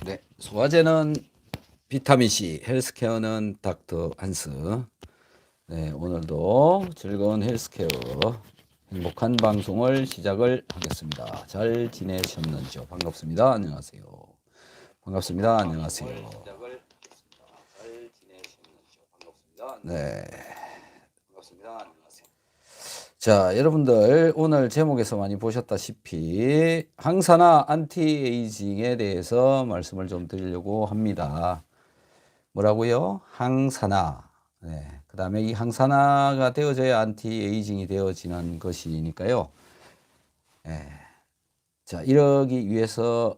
네, 소화제는 비타민C, 헬스케어는 닥터 한스. 네, 오늘도 즐거운 헬스케어, 행복한 방송을 시작을 하겠습니다. 잘 지내셨는지요? 반갑습니다. 안녕하세요. 반갑습니다. 안녕하세요. 네, 반갑습니다. 안녕하세요. 자, 여러분들 오늘 제목에서 많이 보셨다시피 항산화 안티에이징에 대해서 말씀을 좀 드리려고 합니다. 뭐라고요? 항산화. 네. 그 다음에 이 항산화가 되어져야 안티에이징이 되어지는 것이니까요. 네. 자, 이러기 위해서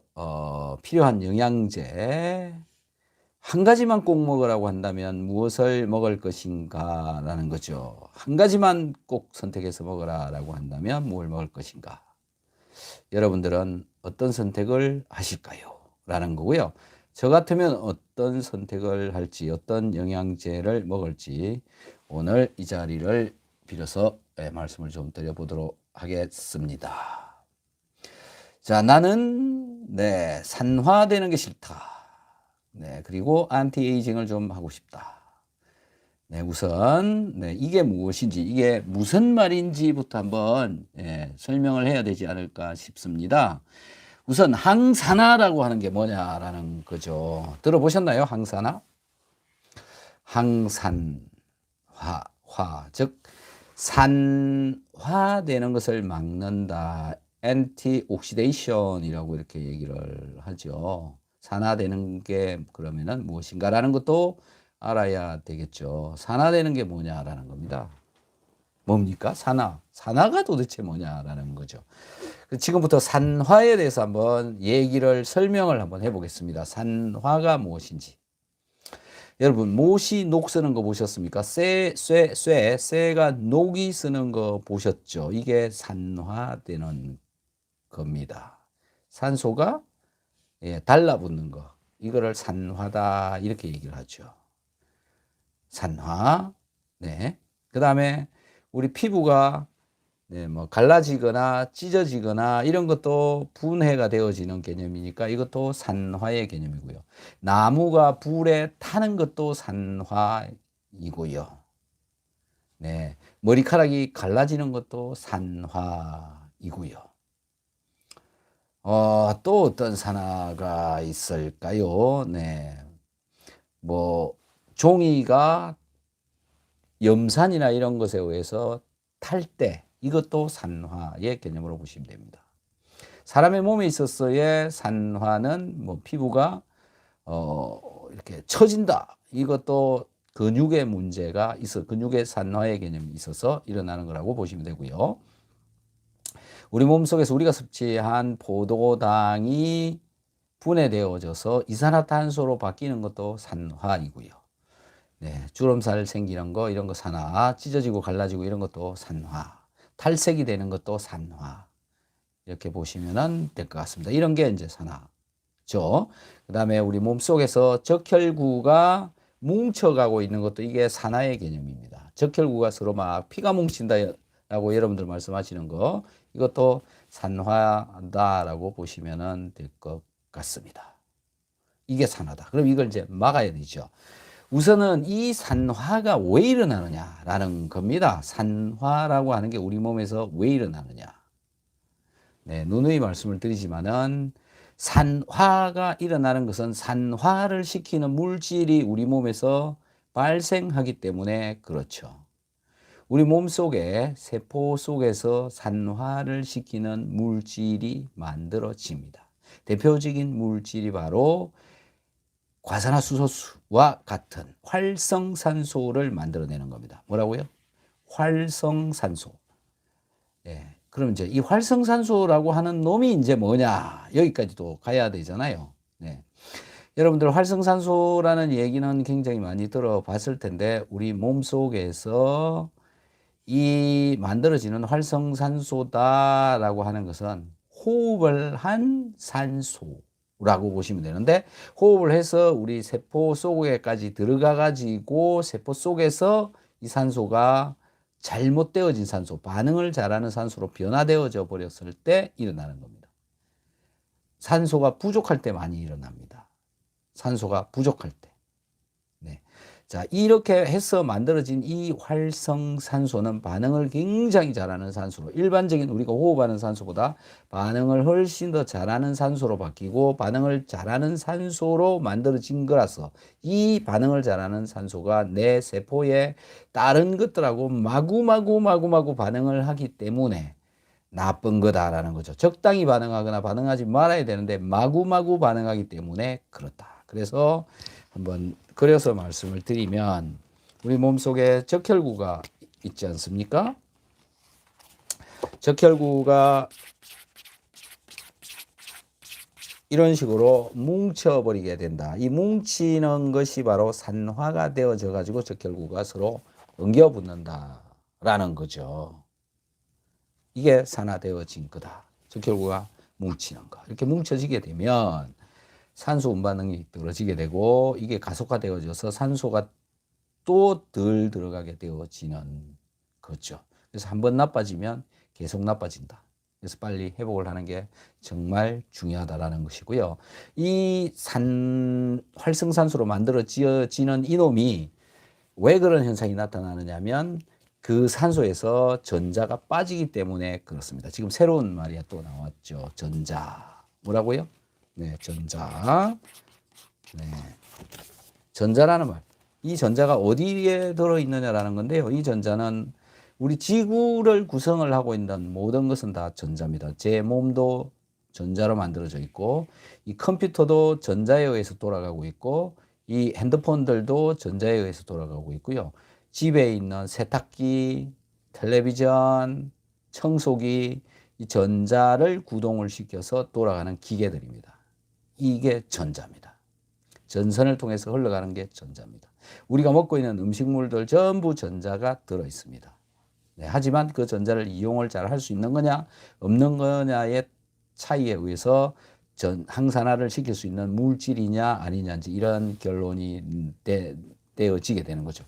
필요한 영양제 한 가지만 꼭 먹으라고 한다면 무엇을 먹을 것인가 라는 거죠. 한 가지만 꼭 선택해서 먹으라고 한다면 뭘 먹을 것인가. 여러분들은 어떤 선택을 하실까요? 라는 거고요. 저 같으면 어떤 선택을 할지, 어떤 영양제를 먹을지 오늘 이 자리를 빌어서 말씀을 좀 드려보도록 하겠습니다. 자, 나는 산화되는 게 싫다. 그리고 안티에이징을 좀 하고 싶다. 우선 이게 무엇인지, 이게 무슨 말인지부터 한번 설명을 해야 되지 않을까 싶습니다. 우선 항산화라고 하는 게 뭐냐라는 거죠. 들어보셨나요? 항산화? 항산화, 즉 산화되는 것을 막는다. 엔티옥시데이션이라고 이렇게 얘기를 하죠. 산화되는 게 그러면은 무엇인가라는 것도 알아야 되겠죠. 산화되는 게 뭐냐라는 겁니다. 뭡니까? 산화. 산화가 도대체 뭐냐라는 거죠. 지금부터 산화에 대해서 한번 얘기를 설명을 한번 해보겠습니다. 산화가 무엇인지. 여러분 못이 녹 쓰는 거 보셨습니까? 쇠가 녹이 쓰는 거 보셨죠? 이게 산화되는 겁니다. 산소가 달라붙는 거. 이거를 산화다 이렇게 얘기를 하죠. 산화. 네. 그 다음에 우리 피부가 뭐 갈라지거나 찢어지거나 이런 것도 분해가 되어지는 개념이니까 이것도 산화의 개념이고요. 나무가 불에 타는 것도 산화이고요. 네. 머리카락이 갈라지는 것도 산화이고요. 또 어떤 산화가 있을까요? 네. 뭐 종이가 염산이나 이런 것에 의해서 탈 때 이것도 산화의 개념으로 보시면 됩니다. 사람의 몸에 있어서의 산화는 뭐 피부가 이렇게 처진다. 이것도 근육의 문제가 있어 근육의 산화의 개념이 있어서 일어나는 거라고 보시면 되고요. 우리 몸속에서 우리가 섭취한 포도당이 분해되어져서 이산화탄소로 바뀌는 것도 산화이고요. 주름살 생기는 거 이런 거 산화, 찢어지고 갈라지고 이런 것도 산화, 탈색이 되는 것도 산화. 이렇게 보시면 될 것 같습니다. 이런 게 이제 산화죠. 그 다음에 우리 몸속에서 적혈구가 뭉쳐가고 있는 것도 이게 산화의 개념입니다. 적혈구가 서로 막 피가 뭉친다라고 여러분들 말씀하시는 거 이것도 산화다라고 보시면 될 것 같습니다. 이게 산화다. 그럼 이걸 이제 막아야 되죠. 우선은 이 산화가 왜 일어나느냐라는 겁니다. 산화라고 하는 게 우리 몸에서 왜 일어나느냐. 누누이 말씀을 드리지만은 산화가 일어나는 것은 산화를 시키는 물질이 우리 몸에서 발생하기 때문에 그렇죠. 우리 몸 속에 세포 속에서 산화를 시키는 물질이 만들어집니다. 대표적인 물질이 바로 과산화수소수와 같은 활성산소를 만들어내는 겁니다. 뭐라고요? 활성산소. 그럼 이제 이 활성산소라고 하는 놈이 이제 뭐냐? 여기까지도 가야 되잖아요. 여러분들 활성산소라는 얘기는 굉장히 많이 들어봤을 텐데 우리 몸속에서 이 만들어지는 활성산소다라고 하는 것은 호흡을 한 산소라고 보시면 되는데 호흡을 해서 우리 세포 속에까지 들어가 가지고 세포 속에서 이 산소가 잘못되어진 산소, 반응을 잘하는 산소로 변화되어져 버렸을 때 일어나는 겁니다. 산소가 부족할 때 많이 일어납니다. 산소가 부족할 때. 네. 자, 이렇게 해서 만들어진 이 활성산소는 반응을 굉장히 잘하는 산소로, 일반적인 우리가 호흡하는 산소보다 반응을 훨씬 더 잘하는 산소로 바뀌고 반응을 잘하는 산소로 만들어진 거라서 이 반응을 잘하는 산소가 내 세포에 다른 것들하고 마구마구 반응을 하기 때문에 나쁜 거다라는 거죠. 적당히 반응하거나 반응하지 말아야 되는데 마구마구 반응하기 때문에 그렇다. 그래서 한번 그려서 말씀을 드리면 우리 몸속에 적혈구가 있지 않습니까? 적혈구가 이런 식으로 뭉쳐버리게 된다. 이 뭉치는 것이 바로 산화가 되어져 가지고 적혈구가 서로 엉겨붙는다라는 거죠. 이게 산화되어진 거다. 적혈구가 뭉치는 거. 이렇게 뭉쳐지게 되면 산소 운반 능력이 떨어지게 되고 이게 가속화되어져서 산소가 또 덜 들어가게 되어지는 거죠. 그래서 한번 나빠지면 계속 나빠진다. 그래서 빨리 회복을 하는 게 정말 중요하다라는 것이고요. 이 활성산소로 만들어지는 이놈이 왜 그런 현상이 나타나느냐면 그 산소에서 전자가 빠지기 때문에 그렇습니다. 지금 새로운 말이 또 나왔죠. 전자. 뭐라고요? 네, 전자. 네. 전자라는 말. 이 전자가 어디에 들어있느냐라는 건데요. 이 전자는 우리 지구를 구성을 하고 있는 모든 것은 다 전자입니다. 제 몸도 전자로 만들어져 있고, 이 컴퓨터도 전자에 의해서 돌아가고 있고, 이 핸드폰들도 전자에 의해서 돌아가고 있고요. 집에 있는 세탁기, 텔레비전, 청소기, 이 전자를 구동을 시켜서 돌아가는 기계들입니다. 이게 전자입니다. 전선을 통해서 흘러가는 게 전자입니다. 우리가 먹고 있는 음식물들 전부 전자가 들어 있습니다. 네, 하지만 그 전자를 이용을 잘 할 수 있는 거냐 없는 거냐의 차이에 의해서 항산화를 시킬 수 있는 물질이냐 아니냐인지 이런 결론이 되어지게 되는 거죠.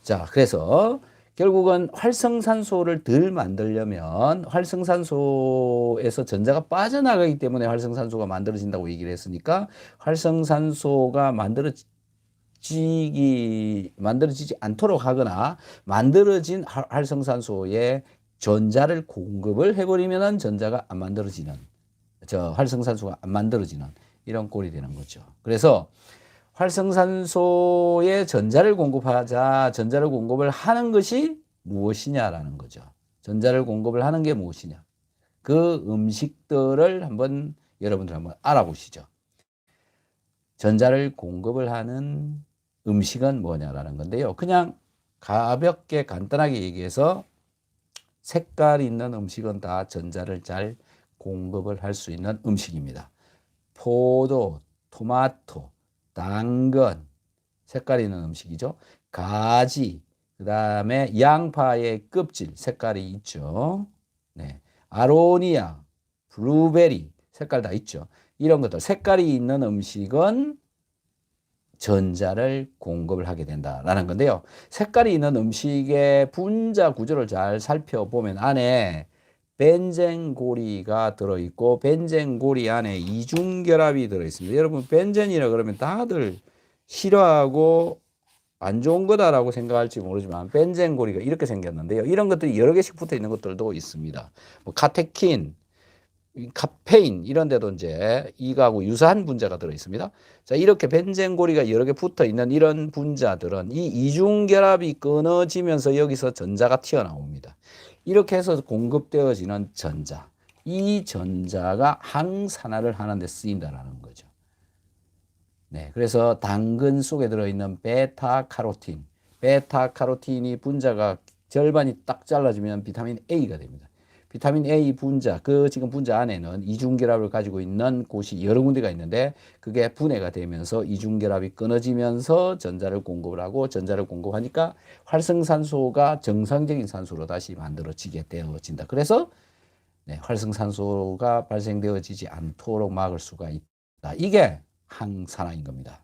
자, 그래서 결국은 활성산소를 덜 만들려면 활성산소에서 전자가 빠져나가기 때문에 활성산소가 만들어진다고 얘기를 했으니까 활성산소가 만들어지지 않도록 하거나 만들어진 활성산소에 전자를 공급을 해버리면 전자가 안 만들어지는, 활성산소가 안 만들어지는 이런 꼴이 되는 거죠. 그래서 활성산소에 전자를 공급을 하는 것이 무엇이냐라는 거죠. 전자를 공급을 하는 게 무엇이냐. 그 음식들을 여러분들 한번 알아보시죠. 전자를 공급을 하는 음식은 뭐냐라는 건데요. 그냥 가볍게 간단하게 얘기해서 색깔 있는 음식은 다 전자를 잘 공급을 할 수 있는 음식입니다. 포도, 토마토, 당근, 색깔 있는 음식이죠. 가지, 그 다음에 양파의 껍질, 색깔이 있죠. 네. 아로니아, 블루베리, 색깔 다 있죠. 이런 것들, 색깔이 있는 음식은 전자를 공급을 하게 된다라는 건데요. 색깔이 있는 음식의 분자 구조를 잘 살펴보면 안에 벤젠고리가 들어있고 벤젠고리 안에 이중결합이 들어있습니다. 여러분 벤젠이라 그러면 다들 싫어하고 안 좋은 거다라고 생각할지 모르지만 벤젠고리가 이렇게 생겼는데요. 이런 것들이 여러 개씩 붙어 있는 것들도 있습니다. 뭐 카테킨, 카페인 이런 데도 이제 이거하고 유사한 분자가 들어 있습니다. 자, 이렇게 벤젠고리가 여러 개 붙어 있는 이런 분자들은 이 이중결합이 끊어지면서 여기서 전자가 튀어나옵니다. 이렇게 해서 공급되어지는 전자, 이 전자가 항산화를 하는 데 쓰인다라는 거죠. 네, 그래서 당근 속에 들어있는 베타카로틴이 분자가 절반이 딱 잘라지면 비타민 A가 됩니다. 비타민 A 분자, 지금 분자 안에는 이중결합을 가지고 있는 곳이 여러 군데가 있는데 그게 분해가 되면서 이중결합이 끊어지면서 전자를 공급을 하고 전자를 공급하니까 활성산소가 정상적인 산소로 다시 만들어지게 되어진다. 그래서 네, 활성산소가 발생되어지지 않도록 막을 수가 있다. 이게 항산화인 겁니다.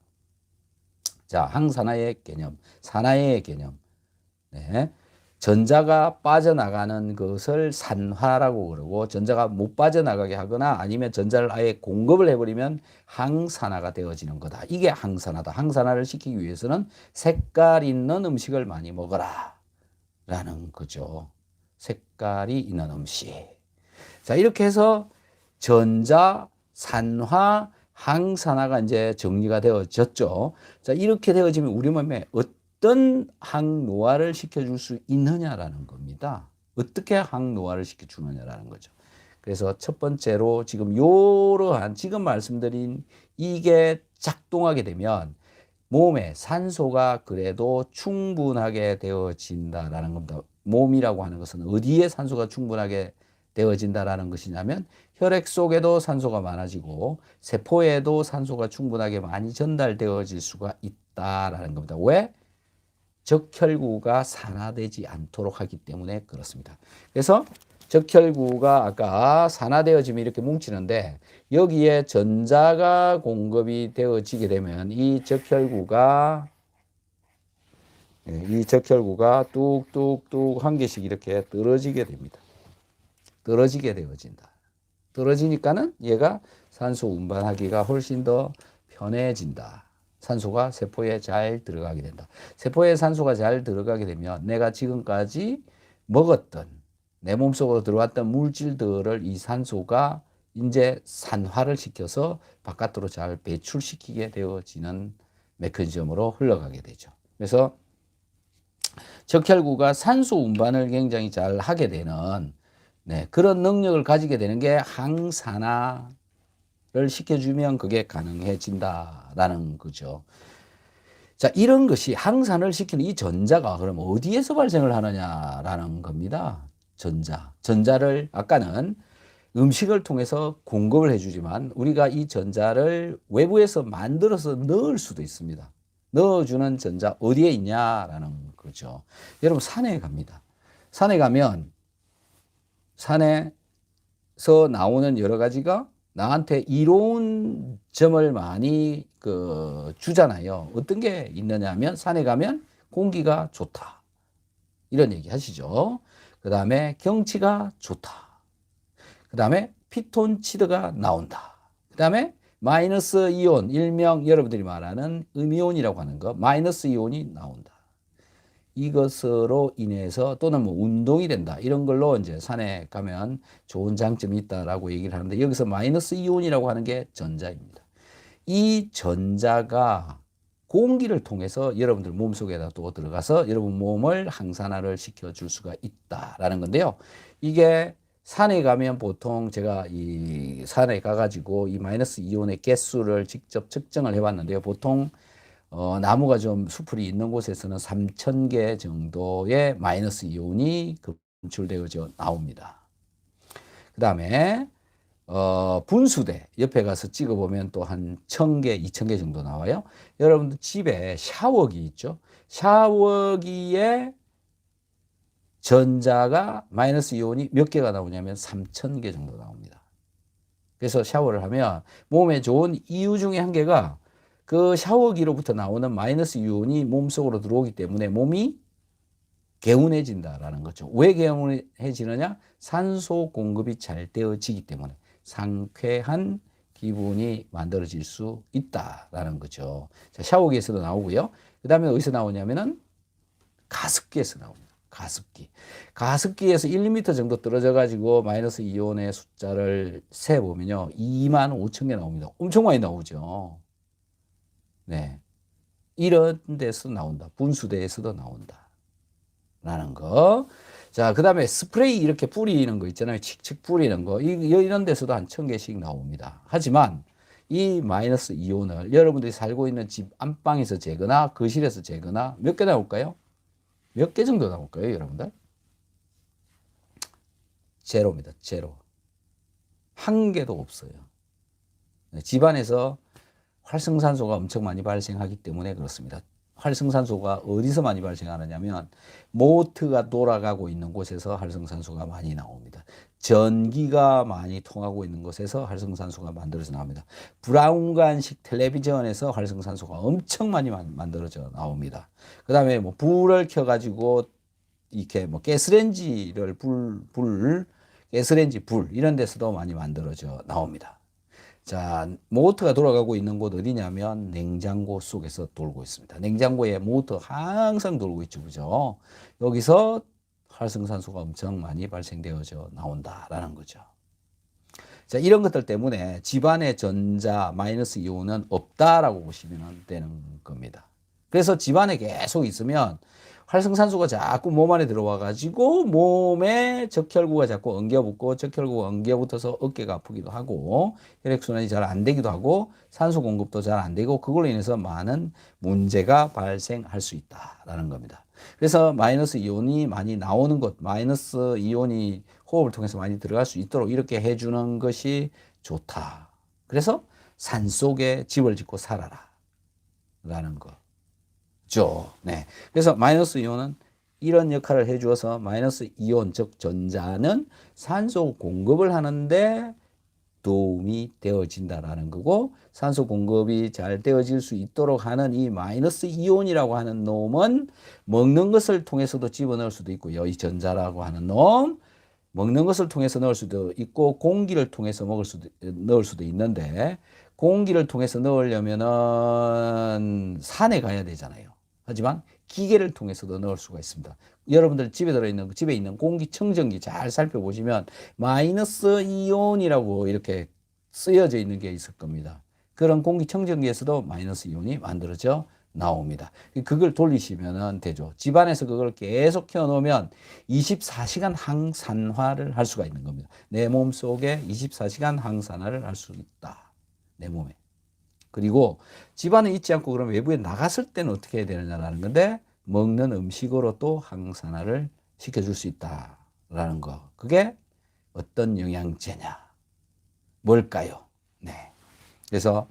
자, 항산화의 개념, 산화의 개념. 네. 전자가 빠져나가는 것을 산화라고 그러고, 전자가 못 빠져나가게 하거나 아니면 전자를 아예 공급을 해버리면 항산화가 되어지는 거다. 이게 항산화다. 항산화를 시키기 위해서는 색깔 있는 음식을 많이 먹어라 라는 거죠. 색깔이 있는 음식. 자, 이렇게 해서 전자, 산화, 항산화가 이제 정리가 되어졌죠. 자, 이렇게 되어지면 우리 몸에 어떤 항노화를 시켜줄 수 있느냐라는 겁니다. 어떻게 항노화를 시켜주느냐라는 거죠. 그래서 첫 번째로 지금 이러한 지금 말씀드린 이게 작동하게 되면 몸에 산소가 그래도 충분하게 되어진다라는 겁니다. 몸이라고 하는 것은 어디에 산소가 충분하게 되어진다라는 것이냐면 혈액 속에도 산소가 많아지고 세포에도 산소가 충분하게 많이 전달되어질 수가 있다라는 겁니다. 왜? 적혈구가 산화되지 않도록 하기 때문에 그렇습니다. 그래서 적혈구가 아까 산화되어지면 이렇게 뭉치는데 여기에 전자가 공급이 되어지게 되면 이 적혈구가 뚝뚝뚝 한 개씩 이렇게 떨어지게 됩니다. 떨어지게 되어진다. 떨어지니까는 얘가 산소 운반하기가 훨씬 더 편해진다. 산소가 세포에 잘 들어가게 된다. 세포에 산소가 잘 들어가게 되면 내가 지금까지 먹었던 내 몸속으로 들어왔던 물질들을 이 산소가 이제 산화를 시켜서 바깥으로 잘 배출시키게 되어지는 메커니즘으로 흘러가게 되죠. 그래서 적혈구가 산소 운반을 굉장히 잘 하게 되는 그런 능력을 가지게 되는 게 항산화를 시켜주면 그게 가능해진다라는 거죠. 자, 이런 것이 항산을 시키는 이 전자가 그럼 어디에서 발생을 하느냐라는 겁니다. 전자를 아까는 음식을 통해서 공급을 해주지만 우리가 이 전자를 외부에서 만들어서 넣을 수도 있습니다. 넣어주는 전자 어디에 있냐라는 거죠. 여러분 산에 갑니다. 산에 가면 산에서 나오는 여러 가지가 나한테 이로운 점을 많이 주잖아요. 어떤 게 있느냐 하면 산에 가면 공기가 좋다. 이런 얘기 하시죠. 그 다음에 경치가 좋다. 그 다음에 피톤치드가 나온다. 그 다음에 마이너스 이온, 일명 여러분들이 말하는 음이온이라고 하는 거, 마이너스 이온이 나온다. 이것으로 인해서 또는 뭐 운동이 된다. 이런 걸로 이제 산에 가면 좋은 장점이 있다라고 얘기를 하는데 여기서 마이너스 이온이라고 하는 게 전자입니다. 이 전자가 공기를 통해서 여러분들 몸속에다 또 들어가서 여러분 몸을 항산화를 시켜줄 수가 있다라는 건데요. 이게 산에 가면 보통 제가 이 산에 가가지고 이 마이너스 이온의 개수를 직접 측정을 해봤는데요. 보통 나무가 좀 수풀이 있는 곳에서는 3,000개 정도의 마이너스 이온이 검출되어져 나옵니다. 그 다음에 분수대 옆에 가서 찍어보면 또 한 1,000개, 2,000개 정도 나와요. 여러분들 집에 샤워기 있죠? 샤워기에 전자가 마이너스 이온이 몇 개가 나오냐면 3,000개 정도 나옵니다. 그래서 샤워를 하면 몸에 좋은 이유 중에 한 개가 그 샤워기로부터 나오는 마이너스 이온이 몸속으로 들어오기 때문에 몸이 개운해진다라는 거죠. 왜 개운해지느냐? 산소 공급이 잘 되어지기 때문에 상쾌한 기분이 만들어질 수 있다라는 거죠. 자, 샤워기에서도 나오고요. 그 다음에 어디서 나오냐면은 가습기에서 나옵니다. 가습기에서 1m 정도 떨어져 가지고 마이너스 이온의 숫자를 세보면요. 25,000개 나옵니다. 엄청 많이 나오죠. 네. 이런 데서 나온다. 분수대에서도 나온다. 라는 거. 자, 그 다음에 스프레이 이렇게 뿌리는 거 있잖아요. 칙칙 뿌리는 거. 이런 데서도 한 1,000개씩 나옵니다. 하지만 이 마이너스 이온을 여러분들이 살고 있는 집 안방에서 재거나 거실에서 재거나 몇 개 나올까요? 몇 개 정도 나올까요, 여러분들? 제로입니다. 제로. 한 개도 없어요. 집안에서 활성산소가 엄청 많이 발생하기 때문에 그렇습니다. 활성산소가 어디서 많이 발생하느냐면 모터가 돌아가고 있는 곳에서 활성산소가 많이 나옵니다. 전기가 많이 통하고 있는 곳에서 활성산소가 만들어져 나옵니다. 브라운관식 텔레비전에서 활성산소가 엄청 많이 만들어져 나옵니다. 그 다음에 뭐 불을 켜가지고 이렇게 뭐 가스레인지를 가스레인지 불 이런 데서도 많이 만들어져 나옵니다. 자, 모터가 돌아가고 있는 곳 어디냐면 냉장고 속에서 돌고 있습니다. 냉장고에 모터 항상 돌고 있죠. 그죠? 여기서 활성산소가 엄청 많이 발생되어져 나온다라는 거죠. 자, 이런 것들 때문에 집안에 전자, 마이너스 이온은 없다라고 보시면 되는 겁니다. 그래서 집안에 계속 있으면 활성산소가 자꾸 몸 안에 들어와 가지고 몸에 적혈구가 자꾸 엉겨붙고 적혈구가 엉겨붙어서 어깨가 아프기도 하고 혈액순환이 잘 안 되기도 하고 산소 공급도 잘 안 되고 그걸로 인해서 많은 문제가 발생할 수 있다라는 겁니다. 그래서 마이너스 이온이 많이 나오는 것, 마이너스 이온이 호흡을 통해서 많이 들어갈 수 있도록 이렇게 해주는 것이 좋다. 그래서 산속에 집을 짓고 살아라 라는 거. 네. 그래서 마이너스 이온은 이런 역할을 해주어서 마이너스 이온, 즉 전자는 산소 공급을 하는데 도움이 되어진다라는 거고 산소 공급이 잘 되어질 수 있도록 하는 이 마이너스 이온이라고 하는 놈은 먹는 것을 통해서도 집어넣을 수도 있고요. 이 전자라고 하는 놈 먹는 것을 통해서 넣을 수도 있고 공기를 통해서 넣을 수도 있는데 공기를 통해서 넣으려면은 산에 가야 되잖아요. 하지만 기계를 통해서도 넣을 수가 있습니다. 여러분들 집에 있는 공기청정기 잘 살펴보시면 마이너스 이온이라고 이렇게 쓰여져 있는 게 있을 겁니다. 그런 공기청정기에서도 마이너스 이온이 만들어져 나옵니다. 그걸 돌리시면 되죠. 집안에서 그걸 계속 켜놓으면 24시간 항산화를 할 수가 있는 겁니다. 내 몸 속에 24시간 항산화를 할 수 있다. 내 몸에. 그리고 집안에 있지 않고 그럼 외부에 나갔을 때는 어떻게 해야 되느냐라는 건데 먹는 음식으로 또 항산화를 시켜줄 수 있다라는 거. 그게 어떤 영양제냐? 뭘까요? 네. 그래서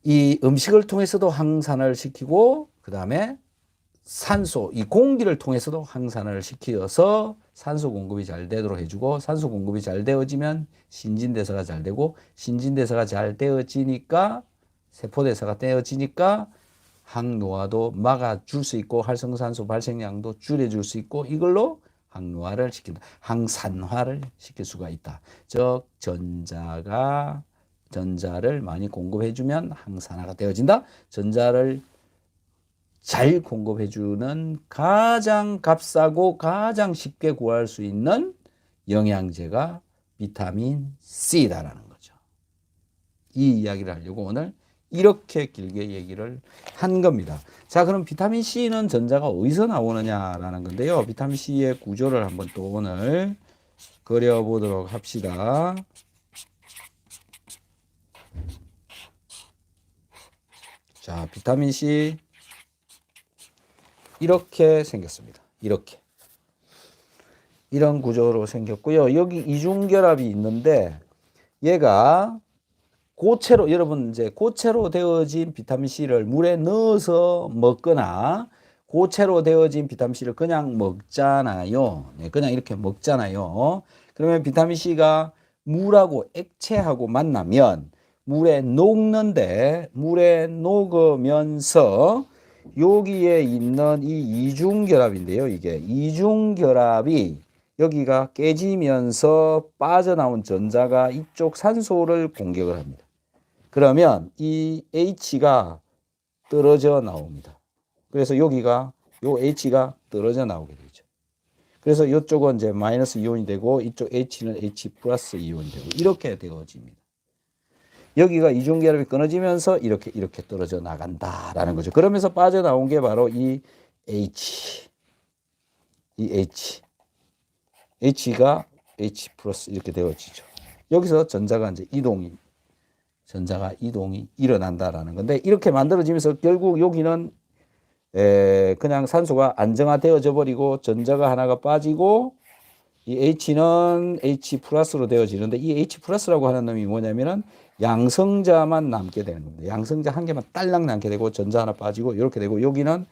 이 음식을 통해서도 항산화를 시키고 그 다음에 산소, 이 공기를 통해서도 항산화를 시켜서 산소 공급이 잘 되도록 해주고 산소 공급이 잘 되어지면 신진대사가 잘 되고 신진대사가 잘 되어지니까 세포대사가 되어지니까 항노화도 막아줄 수 있고 활성산소 발생량도 줄여줄 수 있고 이걸로 항노화를 시킨다. 항산화를 시킬 수가 있다. 즉 전자를 많이 공급해주면 항산화가 되어진다. 전자를 잘 공급해주는 가장 값싸고 가장 쉽게 구할 수 있는 영양제가 비타민 C다라는 거죠. 이 이야기를 하려고 오늘 이렇게 길게 얘기를 한 겁니다. 자, 그럼 비타민 C는 전자가 어디서 나오느냐라는 건데요. 비타민 C의 구조를 한번 또 오늘 그려보도록 합시다. 자, 비타민 C 이렇게 생겼습니다. 이렇게. 이런 구조로 생겼고요. 여기 이중결합이 있는데 얘가 고체로 여러분 이제 고체로 되어진 비타민 C를 물에 넣어서 먹거나 고체로 되어진 비타민 C를 그냥 먹잖아요. 네, 그냥 이렇게 먹잖아요. 그러면 비타민 C가 물하고 액체하고 만나면 물에 녹는데 물에 녹으면서 여기에 있는 이 이중결합인데요. 이게 이중결합이 여기가 깨지면서 빠져나온 전자가 이쪽 산소를 공격을 합니다. 그러면 이 H가 떨어져 나옵니다. 그래서 여기가 요 H가 떨어져 나오게 되죠. 그래서 이쪽은 이제 마이너스 이온이 되고 이쪽 H는 H 플러스 이온이 되고 이렇게 되어집니다. 여기가 이중결합이 끊어지면서 이렇게 떨어져 나간다라는 거죠. 그러면서 빠져나온 게 바로 이 H. H가 H 플러스 이렇게 되어지죠. 여기서 전자가 이동이 일어난다라는 건데 이렇게 만들어지면서 결국 여기는 그냥 산소가 안정화되어져 버리고 전자가 하나가 빠지고 이 H는 H 플러스로 되어지는데 이 H 플러스라고 하는 놈이 뭐냐면은 양성자만 남게 되는 겁니다. 양성자 한 개만 딸랑 남게 되고 전자 하나 빠지고 이렇게 되고 여기는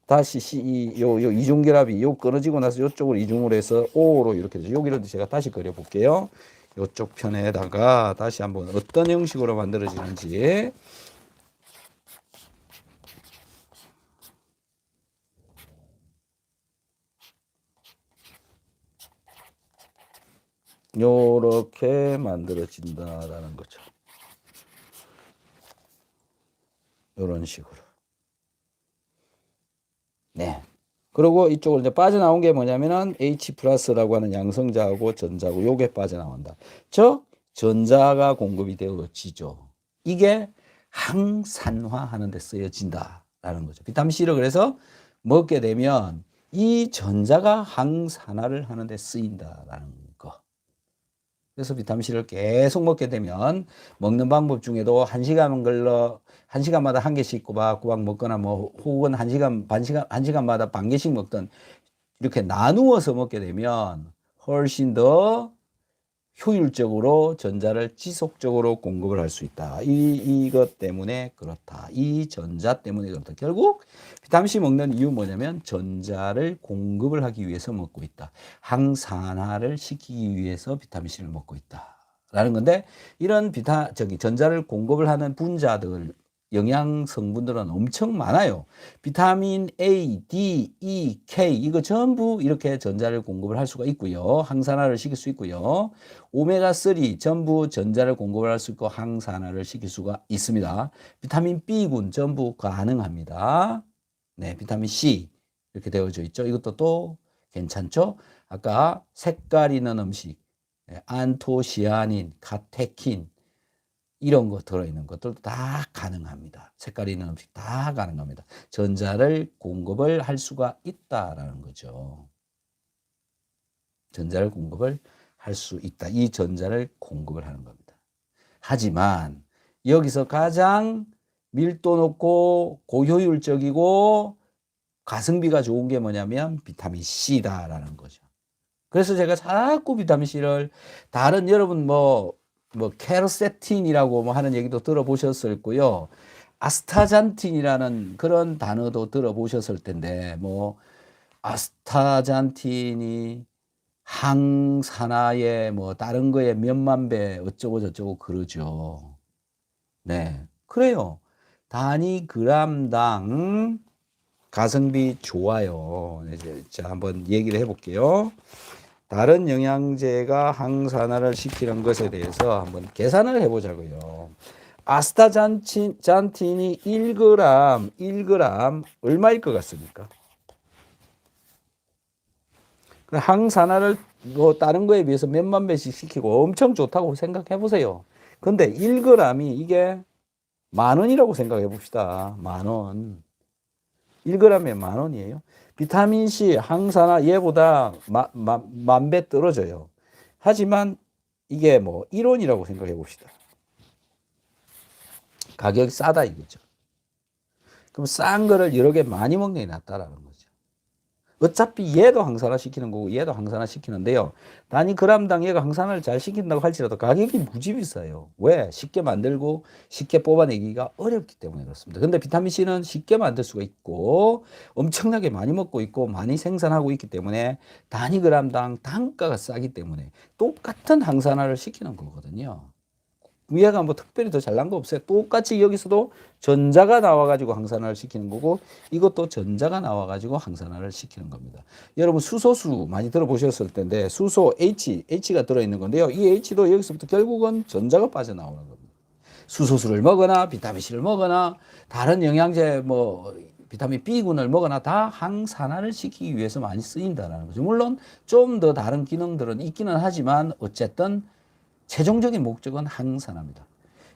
다시 요 이중결합이 요 끊어지고 나서 이쪽으로 이중을 해서 O로 이렇게 되죠. 여기를 제가 다시 그려볼게요. 이쪽 편에다가 다시 한번 어떤 형식으로 만들어지는지. 요렇게 만들어진다라는 거죠. 요런 식으로. 네. 그리고 이쪽으로 이제 빠져나온 게 뭐냐면은 H 플러스라고 하는 양성자하고 전자고 요게 빠져나온다. 즉 전자가 공급이 되어지죠. 이게 항산화하는 데 쓰여진다라는 거죠. 비타민 C를 그래서 먹게 되면 이 전자가 항산화를 하는 데 쓰인다라는 거. 그래서 비타민 C를 계속 먹게 되면 먹는 방법 중에도 1시간마다 한 개씩 꼬박꼬박 먹거나 뭐 혹은 1시간마다 반 개씩 먹던 이렇게 나누어서 먹게 되면 훨씬 더 효율적으로 전자를 지속적으로 공급을 할 수 있다. 이것 때문에 그렇다. 이 전자 때문에 그렇다. 결국 비타민C 먹는 이유 뭐냐면 전자를 공급을 하기 위해서 먹고 있다. 항산화를 시키기 위해서 비타민C를 먹고 있다. 라는 건데 이런 전자를 공급을 하는 분자들 영양 성분들은 엄청 많아요. 비타민 A, D, E, K 이거 전부 이렇게 전자를 공급을 할 수가 있고요. 항산화를 시킬 수 있고요. 오메가3 전부 전자를 공급을 할 수 있고 항산화를 시킬 수가 있습니다. 비타민 B군 전부 가능합니다. 네, 비타민 C 이렇게 되어져 있죠. 이것도 또 괜찮죠? 아까 색깔 있는 음식, 안토시아닌, 카테킨 이런 거 들어있는 것들도 다 가능합니다. 색깔 있는 음식 다 가능합니다. 전자를 공급을 할 수가 있다라는 거죠. 전자를 공급을 할 수 있다. 이 전자를 공급을 하는 겁니다. 하지만 여기서 가장 밀도 높고 고효율적이고 가성비가 좋은 게 뭐냐면 비타민 C다라는 거죠. 그래서 제가 자꾸 비타민 C를 다른 여러분 뭐 케르세틴이라고 뭐 하는 얘기도 들어보셨을 거요. 아스타잔틴이라는 그런 단어도 들어보셨을 텐데 뭐 아스타잔틴이 항산화에 뭐 다른 거에 몇만 배 어쩌고 저쩌고 그러죠. 네, 그래요. 단위 그램당 가성비 좋아요. 이제 자 한번 얘기를 해볼게요. 다른 영양제가 항산화를 시키는 것에 대해서 한번 계산을 해보자고요. 아스타잔틴이 1g 얼마일 것 같습니까? 항산화를 뭐 다른 거에 비해서 몇만 배씩 시키고 엄청 좋다고 생각해 보세요. 근데 1g이 이게 10,000원이라고 생각해 봅시다. 10,000원. 1g에 10,000원이에요. 비타민 C, 항산화 얘보다 만 배 떨어져요. 하지만 이게 뭐 1원이라고 생각해 봅시다. 가격이 싸다 이거죠. 그럼 싼 거를 여러 개 많이 먹는 게 낫다라는 거죠. 어차피 얘도 항산화 시키는 거고 얘도 항산화 시키는데요. 단위 그램당 얘가 항산화를 잘 시킨다고 할지라도 가격이 무지 비싸요. 왜? 쉽게 만들고 쉽게 뽑아내기가 어렵기 때문에 그렇습니다. 근데 비타민C는 쉽게 만들 수가 있고 엄청나게 많이 먹고 있고 많이 생산하고 있기 때문에 단위 그램당 단가가 싸기 때문에 똑같은 항산화를 시키는 거거든요. 얘가 뭐 특별히 더 잘난 거 없어요. 똑같이 여기서도 전자가 나와가지고 항산화를 시키는 거고 이것도 전자가 나와가지고 항산화를 시키는 겁니다. 여러분 수소수 많이 들어보셨을 텐데 수소 H가 들어있는 건데요. 이 H도 여기서부터 결국은 전자가 빠져나오는 겁니다. 수소수를 먹거나 비타민C를 먹거나 다른 영양제 뭐 비타민 B군을 먹거나 다 항산화를 시키기 위해서 많이 쓰인다는 거죠. 물론 좀 더 다른 기능들은 있기는 하지만 어쨌든 최종적인 목적은 항산화입니다.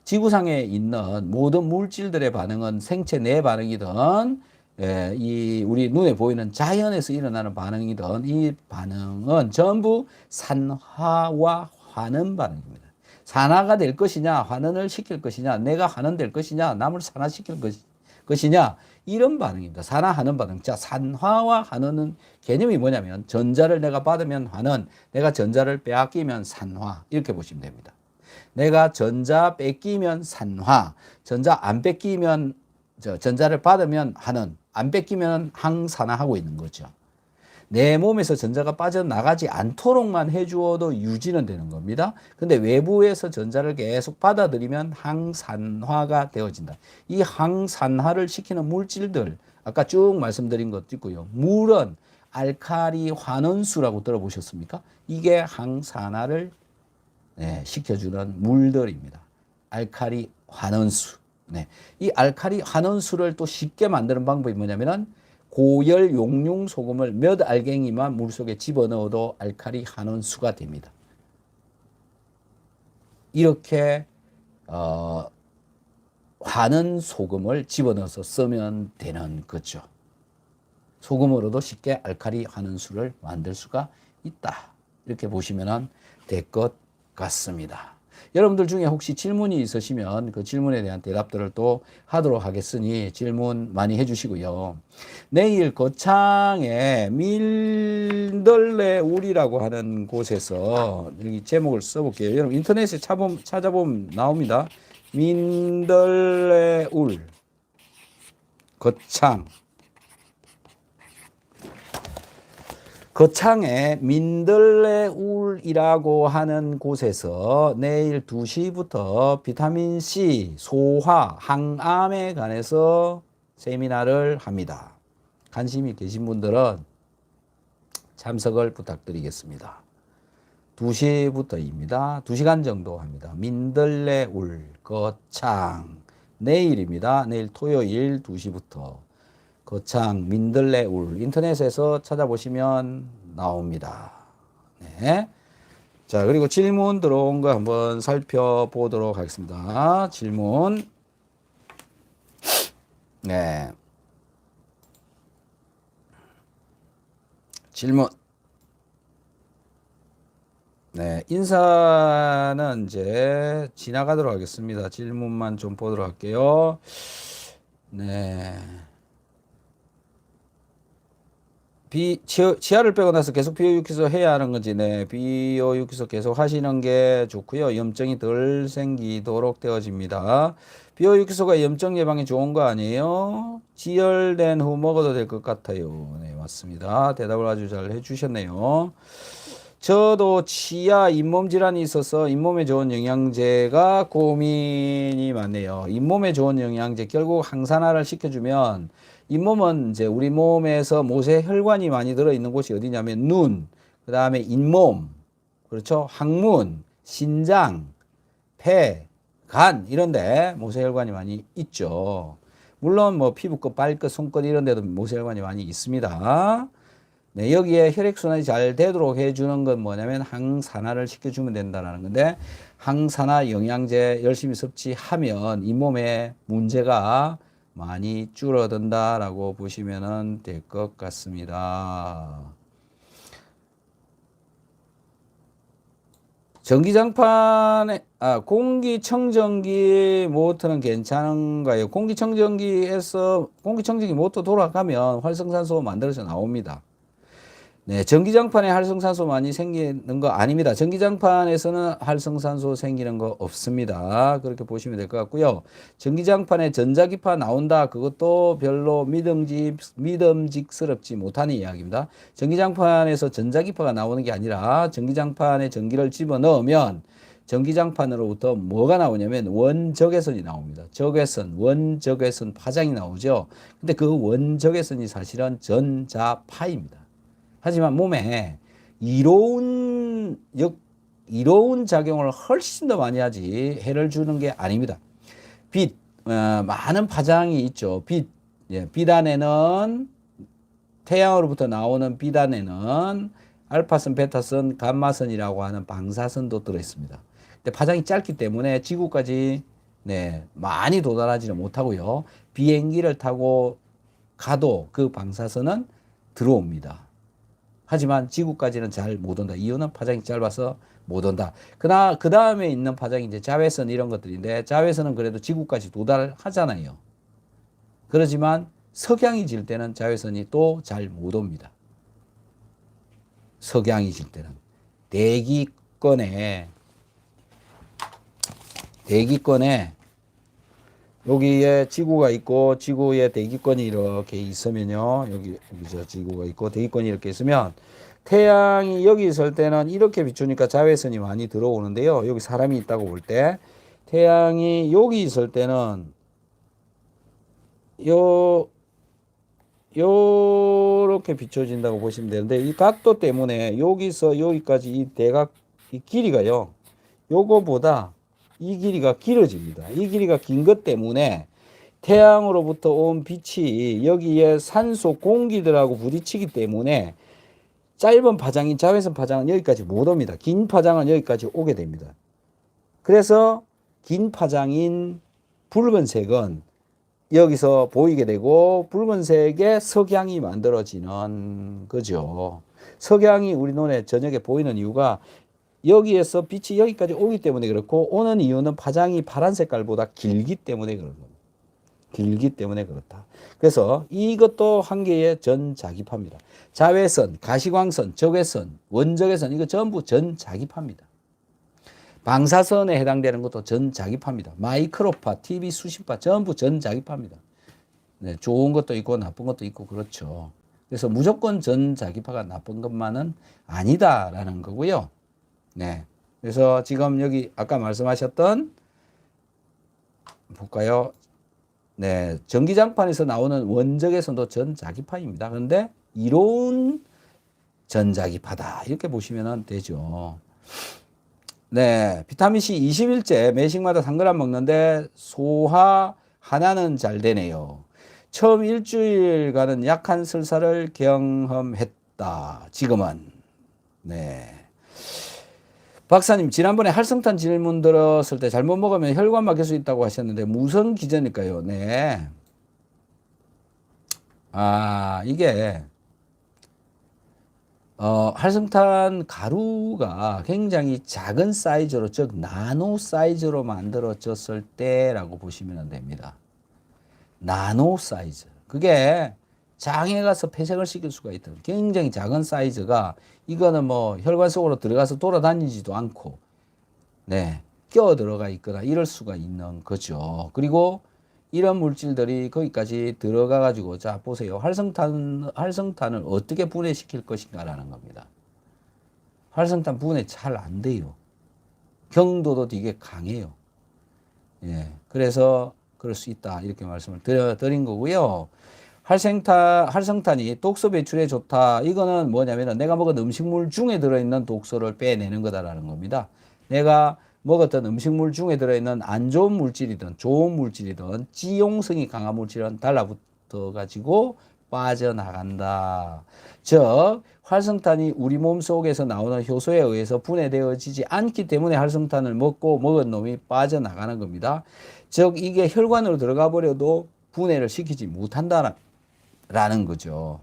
지구상에 있는 모든 물질들의 반응은 생체 내 반응이든 이 우리 눈에 보이는 자연에서 일어나는 반응이든 이 반응은 전부 산화와 환원 반응입니다. 산화가 될 것이냐, 환원을 시킬 것이냐, 내가 환원될 것이냐, 남을 산화시킬 것이냐 이런 반응입니다. 산화하는 반응. 자, 산화와 환원은 개념이 뭐냐면 전자를 내가 받으면 환원, 내가 전자를 빼앗기면 산화 이렇게 보시면 됩니다. 내가 전자 뺏기면 산화, 전자 안 뺏기면 전자를 받으면 환원, 안 뺏기면 항산화하고 있는 거죠. 내 몸에서 전자가 빠져나가지 않도록만 해주어도 유지는 되는 겁니다. 근데 외부에서 전자를 계속 받아들이면 항산화가 되어진다. 이 항산화를 시키는 물질들, 아까 쭉 말씀드린 것도 있고요. 물은 알카리 환원수라고 들어보셨습니까? 이게 항산화를 네, 식혀주는 물들입니다. 알칼리 환원수. 네, 이 알칼리 환원수를 또 쉽게 만드는 방법이 뭐냐면은 고열 용융 소금을 몇 알갱이만 물속에 집어넣어도 알칼리 환원수가 됩니다. 이렇게 환원 소금을 집어넣어서 쓰면 되는 거죠. 소금으로도 쉽게 알칼리 환원수를 만들 수가 있다. 이렇게 보시면 될 것 같습니다. 여러분들 중에 혹시 질문이 있으시면 그 질문에 대한 대답들을 또 하도록 하겠으니 질문 많이 해주시고요. 내일 거창에 밀들레울이라고 하는 곳에서 여기 제목을 써볼게요. 여러분 인터넷에 찾아보면 나옵니다. 민들레울 거창 거창에 민들레울이라고 하는 곳에서 내일 2시부터 비타민C, 소화, 항암에 관해서 세미나를 합니다. 관심이 계신 분들은 참석을 부탁드리겠습니다. 2시부터입니다. 2시간 정도 합니다. 민들레울, 거창. 내일입니다. 내일 토요일 2시부터. 거창, 민들레울. 인터넷에서 찾아보시면 나옵니다. 네. 자, 그리고 질문 들어온 거 한번 살펴보도록 하겠습니다. 질문. 네. 질문. 네, 인사는 이제 지나가도록 하겠습니다. 질문만 좀 보도록 할게요. 네. 치아를 빼고 나서 계속 비오육기소 해야 하는 건지, 네, 비오육기소 계속 하시는 게 좋고요. 염증이 덜 생기도록 되어집니다. 비오육기소가 염증 예방에 좋은 거 아니에요? 지혈된 후 먹어도 될 것 같아요. 네, 맞습니다. 대답을 아주 잘 해주셨네요. 저도 치아 잇몸 질환이 있어서 잇몸에 좋은 영양제가 고민이 많네요. 잇몸에 좋은 영양제 결국 항산화를 시켜주면 잇몸은 이제 우리 몸에서 모세 혈관이 많이 들어있는 곳이 어디냐면 눈, 그 다음에 잇몸, 그렇죠? 항문, 신장, 폐, 간 이런데 모세 혈관이 많이 있죠. 물론 뭐 피부끝, 발끝, 손끝 이런 데도 모세 혈관이 많이 있습니다. 네, 여기에 혈액순환이 잘 되도록 해주는 건 뭐냐면 항산화를 시켜주면 된다는 건데 항산화 영양제 열심히 섭취하면 잇몸에 문제가 많이 줄어든다라고 보시면 될 것 같습니다. 전기장판에 공기청정기 모터는 괜찮은가요? 공기청정기 모터 돌아가면 활성산소 만들어서 나옵니다. 네, 전기장판에 활성산소 많이 생기는 거 아닙니다. 전기장판에서는 활성산소 생기는 거 없습니다. 그렇게 보시면 될 것 같고요. 전기장판에 전자기파 나온다. 그것도 별로 믿음직스럽지 못하는 이야기입니다. 전기장판에서 전자기파가 나오는 게 아니라 전기장판에 전기를 집어넣으면 전기장판으로부터 뭐가 나오냐면 원적외선이 나옵니다. 적외선, 원적외선 파장이 나오죠. 근데 그 원적외선이 사실은 전자파입니다. 하지만 몸에 이로운 작용을 훨씬 더 많이 하지 해를 주는 게 아닙니다. 빛, 많은 파장이 있죠. 빛 안에는 태양으로부터 나오는 빛 안에는 알파선, 베타선, 감마선이라고 하는 방사선도 들어있습니다. 근데 파장이 짧기 때문에 지구까지 많이 도달하지는 못하고요. 비행기를 타고 가도 그 방사선은 들어옵니다. 하지만 지구까지는 잘 못 온다. 이유는 파장이 짧아서 못 온다. 그 다음에 있는 파장이 이제 자외선 이런 것들인데 자외선은 그래도 지구까지 도달하잖아요. 그렇지만 석양이 질 때는 자외선이 또 잘 못 옵니다. 석양이 질 때는 대기권에 여기에 지구가 있고 지구에 대기권이 이렇게 있으면요. 여기 저 지구가 있고 대기권이 이렇게 있으면 태양이 여기 있을 때는 이렇게 비추니까 자외선이 많이 들어오는데요. 여기 사람이 있다고 볼 때 태양이 여기 있을 때는 요렇게 비춰진다고 보시면 되는데 이 각도 때문에 여기서 여기까지 이 대각 이 길이가요. 요거보다 이 길이가 길어집니다. 이 길이가 긴 것 때문에 태양으로부터 온 빛이 여기에 산소 공기들하고 부딪히기 때문에 짧은 파장인 자외선 파장은 여기까지 못 옵니다. 긴 파장은 여기까지 오게 됩니다. 그래서 긴 파장인 붉은색은 여기서 보이게 되고 붉은색의 석양이 만들어지는 거죠. 석양이 우리 눈에 저녁에 보이는 이유가 여기에서 빛이 여기까지 오기 때문에 그렇고 오는 이유는 파장이 파란 색깔보다 길기 때문에 그런 겁니다. 길기 때문에 그렇다. 그래서 이것도 한 개의 전자기파입니다. 자외선, 가시광선, 적외선, 원적외선 이거 전부 전자기파입니다. 방사선에 해당되는 것도 전자기파입니다. 마이크로파, TV 수신파 전부 전자기파입니다. 네, 좋은 것도 있고 나쁜 것도 있고 그렇죠. 그래서 무조건 전자기파가 나쁜 것만은 아니다라는 거고요. 네. 그래서 지금 여기 아까 말씀하셨던 볼까요? 네. 전기장판에서 나오는 원적외선도 전자기파입니다. 그런데 이로운 전자기파다. 이렇게 보시면 되죠. 네. 비타민C 20일째 매식마다 3g 먹는데 소화 하나는 잘 되네요. 처음 일주일간은 약한 설사를 경험했다. 지금은. 네. 박사님, 지난번에 활성탄 질문 들었을 때 잘못 먹으면 혈관 막힐 수 있다고 하셨는데 무슨 기전일까요? 네. 이게 활성탄 가루가 굉장히 작은 사이즈로, 즉 나노 사이즈로 만들어졌을 때라고 보시면 됩니다. 나노 사이즈. 그게 장에 가서 폐색을 시킬 수가 있다. 굉장히 작은 사이즈가 이거는 뭐 혈관 속으로 들어가서 돌아다니지도 않고 네, 껴 들어가 있거나 이럴 수가 있는 거죠. 그리고 이런 물질들이 거기까지 들어가 가지고 자 보세요. 활성탄을 어떻게 분해시킬 것인가라는 겁니다. 활성탄 분해 잘 안 돼요. 경도도 되게 강해요. 예. 그래서 그럴 수 있다. 이렇게 말씀을 드린 거고요. 활성탄이 독소 배출에 좋다. 이거는 뭐냐면 내가 먹은 음식물 중에 들어있는 독소를 빼내는 거다라는 겁니다. 내가 먹었던 음식물 중에 들어있는 안 좋은 물질이든 좋은 물질이든 지용성이 강한 물질은 달라붙어 가지고 빠져나간다. 즉 활성탄이 우리 몸 속에서 나오는 효소에 의해서 분해되어지지 않기 때문에 활성탄을 먹은 놈이 빠져나가는 겁니다. 즉 이게 혈관으로 들어가 버려도 분해를 시키지 못한다라는 거죠.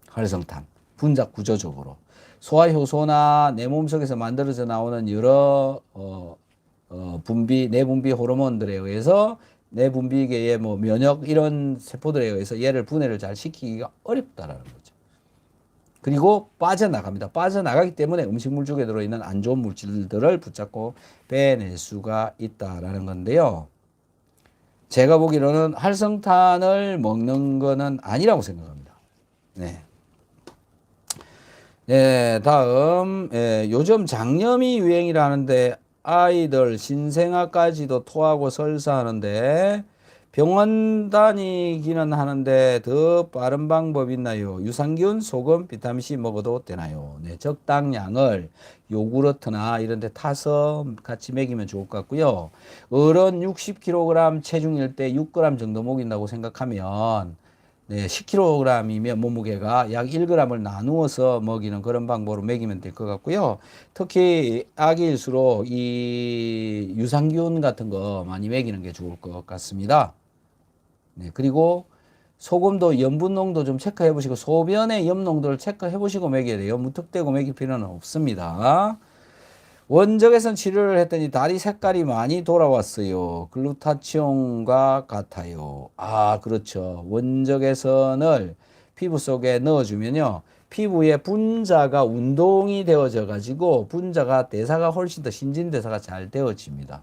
활성탄 분자 구조적으로 소화효소나 내 몸속에서 만들어져 나오는 여러 내분비 호르몬들에 의해서 내분비계의 뭐 면역 이런 세포들에 의해서 얘를 분해를 잘 시키기가 어렵다라는 거죠. 그리고 빠져나갑니다. 빠져나가기 때문에 음식물 쪽에 들어있는 안 좋은 물질들을 붙잡고 빼낼 수가 있다라는 건데요. 제가 보기로는 활성탄을 먹는 거는 아니라고 생각합니다. 네. 네, 다음, 요즘 장염이 유행이라는데 아이들 신생아까지도 토하고 설사하는데 병원 다니기는 하는데 더 빠른 방법 있나요? 유산균, 소금, 비타민C 먹어도 되나요? 네, 적당량을 요구르트나 이런 데 타서 같이 먹이면 좋을 것 같고요. 어른 60kg 체중일 때 6g 정도 먹인다고 생각하면 네, 10kg이면 몸무게가 약 1g을 나누어서 먹이는 그런 방법으로 먹이면 될 것 같고요. 특히 아기일수록 이 유산균 같은 거 많이 먹이는 게 좋을 것 같습니다. 네, 그리고 소금도 염분 농도 좀 체크해 보시고 소변의 염 농도를 체크해 보시고 먹여야 돼요. 무턱대고 먹일 필요는 없습니다. 원적외선 치료를 했더니 다리 색깔이 많이 돌아왔어요. 글루타치온과 같아요. 그렇죠. 원적외선을 피부 속에 넣어주면요. 피부에 분자가 운동이 되어져 가지고 분자가 대사가 훨씬 더 신진대사가 잘 되어집니다.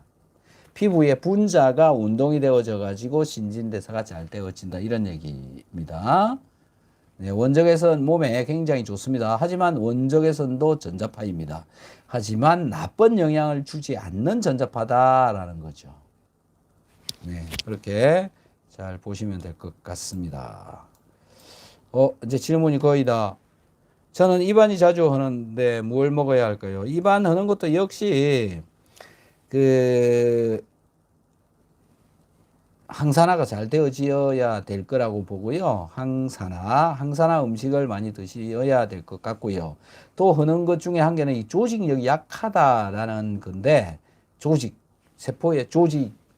피부에 분자가 운동이 되어져 가지고 신진대사가 잘 되어진다. 이런 얘기입니다. 네, 원적외선 몸에 굉장히 좋습니다. 하지만 원적외선도 전자파입니다. 하지만 나쁜 영향을 주지 않는 전자파다라는 거죠. 네, 그렇게 잘 보시면 될 것 같습니다. 이제 질문이 거의 다. 저는 입안이 자주 하는데 뭘 먹어야 할까요? 입안 하는 것도 역시 그 항산화가 잘 되어져야 될 거라고 보고요. 항산화 음식을 많이 드셔야 될 것 같고요. 또 하는 것 중에 한 개는 이 조직력이 약하다라는 건데, 세포의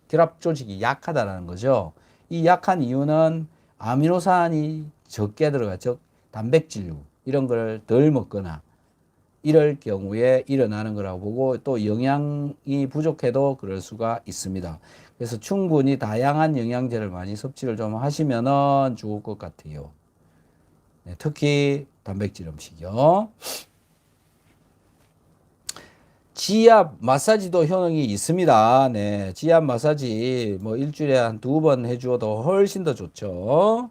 결합 조직이 약하다라는 거죠. 이 약한 이유는 아미노산이 적게 들어가, 즉 단백질류 이런 걸 덜 먹거나 이럴 경우에 일어나는 거라고 보고, 또 영양이 부족해도 그럴 수가 있습니다. 그래서 충분히 다양한 영양제를 많이 섭취를 좀 하시면은 좋을 것 같아요. 네, 특히 단백질 음식이요. 지압 마사지도 효능이 있습니다. 네, 지압 마사지 뭐 일주일에 한 2번 해주어도 훨씬 더 좋죠.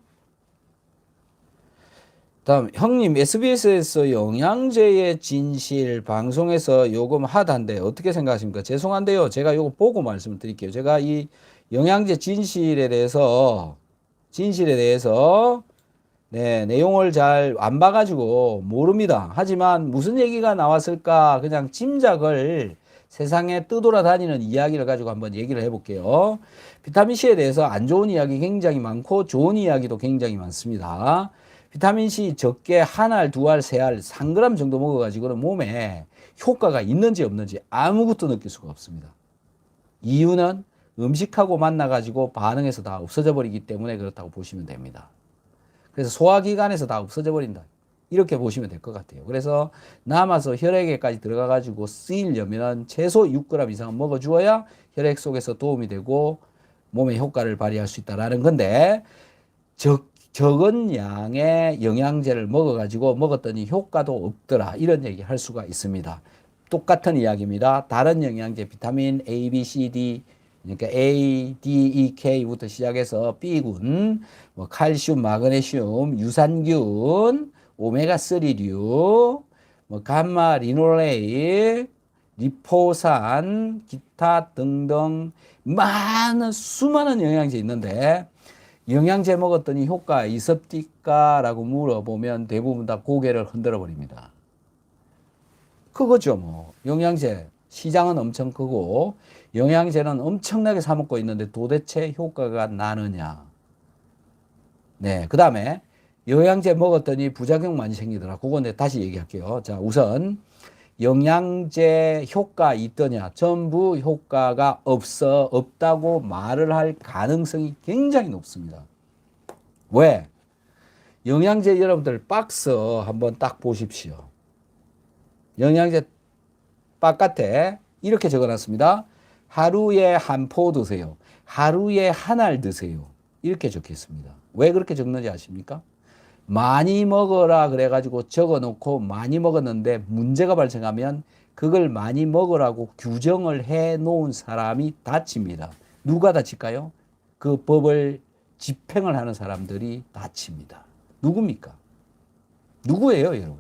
다음 형님, SBS에서 영양제의 진실 방송에서 요금 하다인데 어떻게 생각하십니까? 죄송한데요, 제가 요거 보고 말씀을 드릴게요. 제가 이 영양제 진실에 대해서 네, 내용을 잘 안 봐가지고 모릅니다. 하지만 무슨 얘기가 나왔을까 그냥 짐작을, 세상에 떠돌아다니는 이야기를 가지고 한번 얘기를 해볼게요. 비타민C에 대해서 안 좋은 이야기 굉장히 많고 좋은 이야기도 굉장히 많습니다. 비타민C 적게 한 알, 두 알, 세 알, 3g 정도 먹어가지고는 몸에 효과가 있는지 없는지 아무것도 느낄 수가 없습니다. 이유는 음식하고 만나가지고 반응해서 다 없어져 버리기 때문에 그렇다고 보시면 됩니다. 그래서 소화기관에서 다 없어져 버린다, 이렇게 보시면 될 것 같아요. 그래서 남아서 혈액에까지 들어가가지고 쓰이려면 최소 6g 이상 먹어주어야 혈액 속에서 도움이 되고 몸에 효과를 발휘할 수 있다라는 건데, 적은 양의 영양제를 먹어가지고 먹었더니 효과도 없더라, 이런 얘기 할 수가 있습니다. 똑같은 이야기입니다. 다른 영양제 비타민 A, B, C, D, 그러니까 A, D, E, K부터 시작해서 B군, 뭐 칼슘, 마그네슘, 유산균, 오메가3류, 뭐 감마, 리놀레이, 리포산, 기타 등등 많은 수많은 영양제 있는데, 영양제 먹었더니 효과 있었디까라고 물어보면 대부분 다 고개를 흔들어 버립니다. 그거죠, 뭐. 영양제 시장은 엄청 크고 영양제는 엄청나게 사 먹고 있는데 도대체 효과가 나느냐. 네, 그 다음에 영양제 먹었더니 부작용 많이 생기더라. 그건 내가 다시 얘기할게요. 자, 우선 영양제 효과 있더냐? 전부 효과가 없다고 말을 할 가능성이 굉장히 높습니다. 왜? 영양제 여러분들 박스 한번 딱 보십시오. 영양제 바깥에 이렇게 적어놨습니다. 하루에 한 포 드세요. 하루에 한 알 드세요. 이렇게 적혀 있습니다. 왜 그렇게 적는지 아십니까? 많이 먹어라 그래가지고 적어놓고 많이 먹었는데 문제가 발생하면 그걸 많이 먹으라고 규정을 해 놓은 사람이 다칩니다. 누가 다칠까요? 그 법을 집행을 하는 사람들이 다칩니다. 누굽니까? 누구예요, 여러분?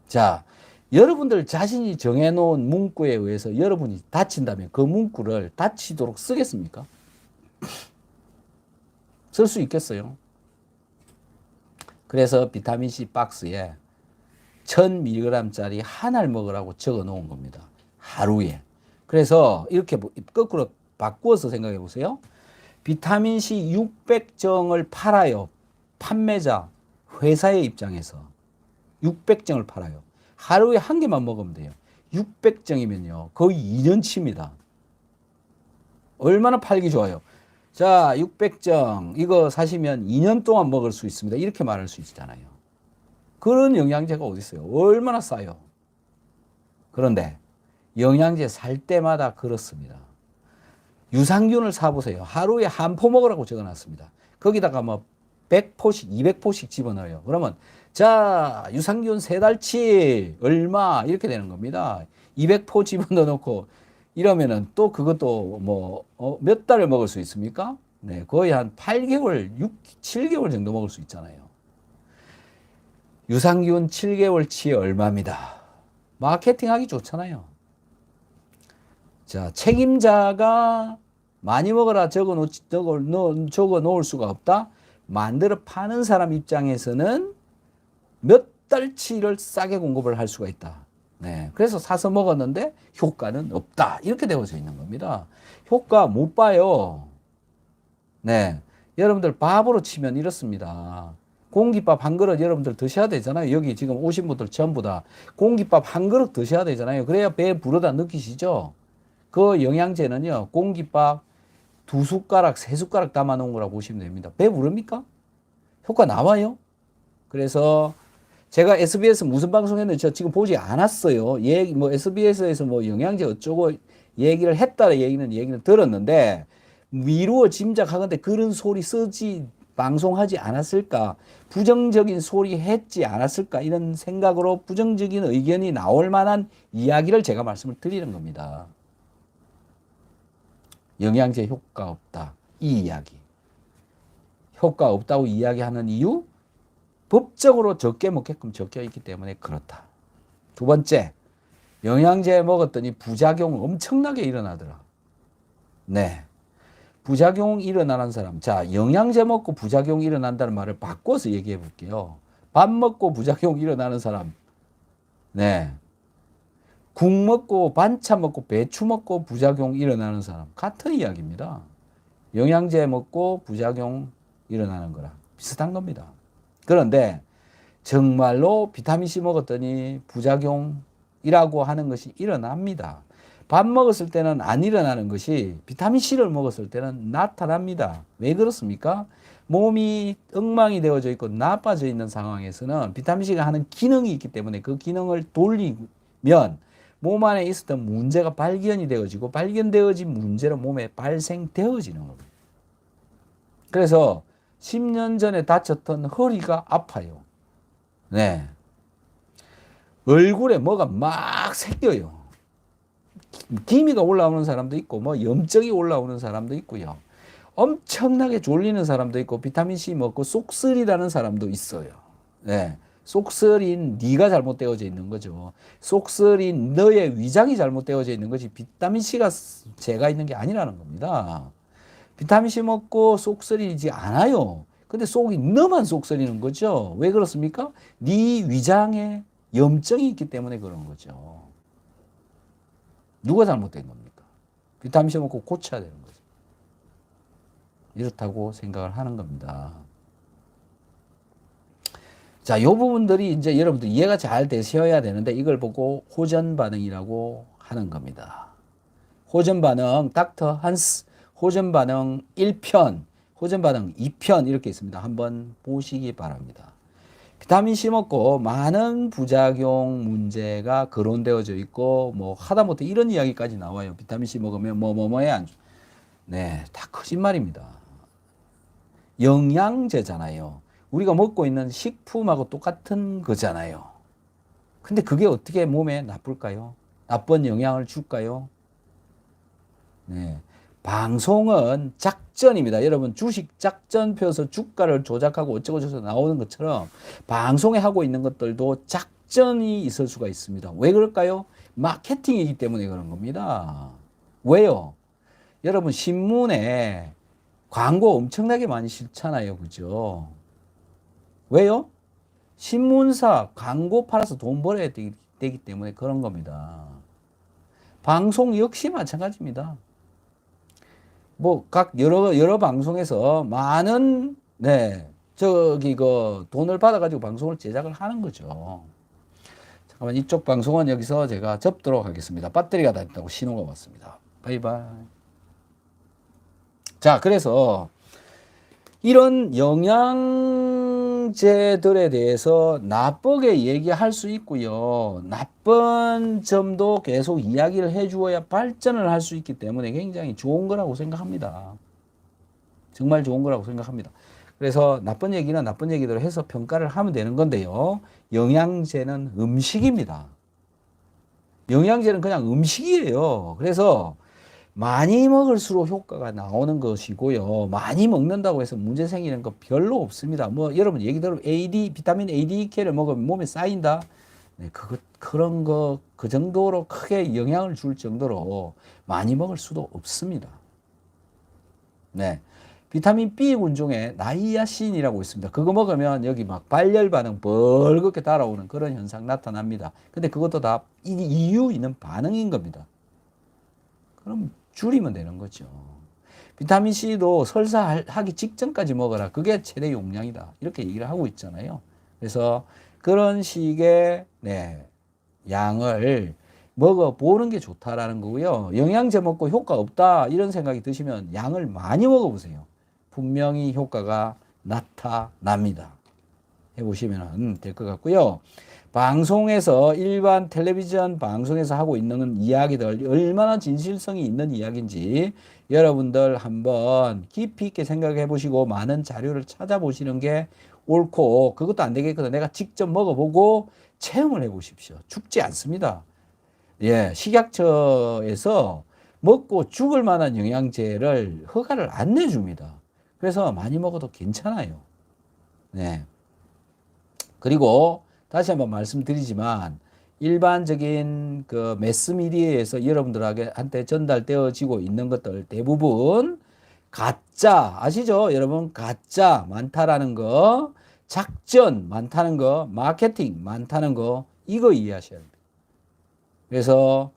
자, 여러분들 자신이 정해놓은 문구에 의해서 여러분이 다친다면 그 문구를 다치도록 쓰겠습니까? 쓸 수 있겠어요? 그래서 비타민C 박스에 1000mg짜리 한 알 먹으라고 적어 놓은 겁니다. 하루에. 그래서 이렇게 거꾸로 바꾸어서 생각해 보세요. 비타민C 600정을 팔아요. 판매자, 회사의 입장에서 600정을 팔아요. 하루에 한 개만 먹으면 돼요. 600정이면요. 거의 2년치입니다. 얼마나 팔기 좋아요. 자, 600정 이거 사시면 2년 동안 먹을 수 있습니다. 이렇게 말할 수 있잖아요. 그런 영양제가 어디 있어요? 얼마나 싸요. 그런데 영양제 살 때마다 그렇습니다. 유산균을 사보세요. 하루에 한 포 먹으라고 적어놨습니다. 거기다가 뭐 100포씩 200포씩 집어넣어요. 그러면 자, 유산균 3달치 얼마 이렇게 되는 겁니다. 200포 집어넣고 이러면은 또 그것도 뭐 몇 달을 먹을 수 있습니까? 네, 거의 한 8개월, 7개월 정도 먹을 수 있잖아요. 유산균 7개월치 얼마입니다. 마케팅하기 좋잖아요. 자, 책임자가 많이 먹어라 적어 놓을 수가 없다. 만들어 파는 사람 입장에서는 몇 달치를 싸게 공급을 할 수가 있다. 네. 그래서 사서 먹었는데 효과는 없다. 이렇게 되어져 있는 겁니다. 효과 못 봐요. 네. 여러분들 밥으로 치면 이렇습니다. 공깃밥 한 그릇 여러분들 드셔야 되잖아요. 여기 지금 오신 분들 전부 다 공깃밥 한 그릇 드셔야 되잖아요. 그래야 배 부르다 느끼시죠? 그 영양제는요, 공깃밥 2숟가락, 3숟가락 담아 놓은 거라고 보시면 됩니다. 배 부릅니까? 효과 나와요? 그래서 제가 SBS 무슨 방송 했는지 저 지금 보지 않았어요. 뭐 SBS에서 뭐 영양제 어쩌고 얘기를 했다는 얘기는 들었는데 미루어 짐작하건대 그런 소리 쓰지 방송하지 않았을까? 부정적인 소리 했지 않았을까? 이런 생각으로 부정적인 의견이 나올 만한 이야기를 제가 말씀을 드리는 겁니다. 영양제 효과 없다. 이 이야기. 효과 없다고 이야기하는 이유? 법적으로 적게 먹게끔 적혀 있기 때문에 그렇다. 두 번째, 영양제 먹었더니 부작용 엄청나게 일어나더라. 네. 부작용 일어나는 사람. 자, 영양제 먹고 부작용 일어난다는 말을 바꿔서 얘기해 볼게요. 밥 먹고 부작용 일어나는 사람. 네. 국 먹고 반찬 먹고 배추 먹고 부작용 일어나는 사람. 같은 이야기입니다. 영양제 먹고 부작용 일어나는 거랑 비슷한 겁니다. 그런데 정말로 비타민C 먹었더니 부작용이라고 하는 것이 일어납니다. 밥 먹었을 때는 안 일어나는 것이 비타민C를 먹었을 때는 나타납니다. 왜 그렇습니까? 몸이 엉망이 되어져 있고 나빠져 있는 상황에서는 비타민C가 하는 기능이 있기 때문에 그 기능을 돌리면 몸 안에 있었던 문제가 발견이 되어지고 발견되어진 문제로 몸에 발생되어지는 겁니다. 그래서 10년 전에 다쳤던 허리가 아파요. 네. 얼굴에 뭐가 막 생겨요. 기미가 올라오는 사람도 있고, 뭐 염증이 올라오는 사람도 있고요. 엄청나게 졸리는 사람도 있고, 비타민C 먹고 쏙쓰리라는 사람도 있어요. 네. 쏙쓰린 네가 잘못되어져 있는 거죠. 쏙쓰린 너의 위장이 잘못되어져 있는 것이 비타민C가 죄가 있는 게 아니라는 겁니다. 비타민C 먹고 쏙쓰리지 않아요. 근데 속이 너만 쏙쓰리는 거죠. 왜 그렇습니까? 네 위장에 염증이 있기 때문에 그런 거죠. 누가 잘못된 겁니까? 비타민C 먹고 고쳐야 되는 거죠. 이렇다고 생각을 하는 겁니다. 자, 요 부분들이 이제 여러분들 이해가 잘 되셔야 되는데 이걸 보고 호전 반응이라고 하는 겁니다. 호전 반응, 닥터 한스 호전 반응 1편, 호전 반응 2편 이렇게 있습니다. 한번 보시기 바랍니다. 비타민C 먹고 많은 부작용 문제가 거론되어져 있고 뭐 하다못해 이런 이야기까지 나와요. 비타민C 먹으면 뭐뭐뭐에 안 좋. 네, 다 거짓말입니다. 영양제잖아요. 우리가 먹고 있는 식품하고 똑같은 거잖아요. 근데 그게 어떻게 몸에 나쁠까요? 나쁜 영향을 줄까요? 네. 방송은 작전입니다. 여러분 주식 작전 펴서 주가를 조작하고 어쩌고 저쩌고 나오는 것처럼 방송에 하고 있는 것들도 작전이 있을 수가 있습니다. 왜 그럴까요? 마케팅이기 때문에 그런 겁니다. 왜요? 여러분 신문에 광고 엄청나게 많이 싫잖아요. 그죠? 왜요? 신문사 광고 팔아서 돈 벌어야 되기 때문에 그런 겁니다. 방송 역시 마찬가지입니다. 뭐 각 여러 방송에서 많은 돈을 받아가지고 방송을 제작을 하는 거죠. 잠깐만 이쪽 방송은 여기서 제가 접도록 하겠습니다. 배터리가 다 있다고 신호가 왔습니다. 바이바이. 자, 그래서 이런 영양제들에 대해서 나쁘게 얘기할 수 있고요. 나쁜 점도 계속 이야기를 해주어야 발전을 할 수 있기 때문에 굉장히 좋은 거라고 생각합니다. 정말 좋은 거라고 생각합니다. 그래서 나쁜 얘기는 나쁜 얘기대로 해서 평가를 하면 되는 건데요. 영양제는 음식입니다. 영양제는 그냥 음식이에요. 그래서 많이 먹을수록 효과가 나오는 것이고요. 많이 먹는다고 해서 문제 생기는 거 별로 없습니다. 뭐 여러분 얘기 들으면 비타민 ADK를 먹으면 몸에 쌓인다. 네, 그런 거 그 정도로 크게 영향을 줄 정도로 많이 먹을 수도 없습니다. 네. 비타민 B군 중에 나이아신이라고 있습니다. 그거 먹으면 여기 막 발열 반응 벌겋게 달아오는 그런 현상 나타납니다. 근데 그것도 다 이유 있는 반응인 겁니다. 그럼 줄이면 되는 거죠. 비타민 C도 설사하기 직전까지 먹어라. 그게 최대 용량이다. 이렇게 얘기를 하고 있잖아요. 그래서 그런 식의 양을 먹어보는 게 좋다라는 거고요. 영양제 먹고 효과 없다 이런 생각이 드시면 양을 많이 먹어보세요. 분명히 효과가 나타납니다. 해보시면 될 것 같고요. 방송에서 일반 텔레비전 방송에서 하고 있는 이야기들 얼마나 진실성이 있는 이야기인지 여러분들 한번 깊이 있게 생각해 보시고 많은 자료를 찾아보시는 게 옳고, 그것도 안 되겠거든 내가 직접 먹어보고 체험을 해 보십시오. 죽지 않습니다. 예, 식약처에서 먹고 죽을 만한 영양제를 허가를 안 내줍니다. 그래서 많이 먹어도 괜찮아요. 네. 그리고 다시 한번 말씀드리지만 일반적인 그 매스미디어에서 여러분들한테 전달되어지고 있는 것들 대부분 가짜 아시죠? 여러분 가짜 많다라는 거, 작전 많다는 거, 마케팅 많다는 거 이거 이해하셔야 됩니다. 그래서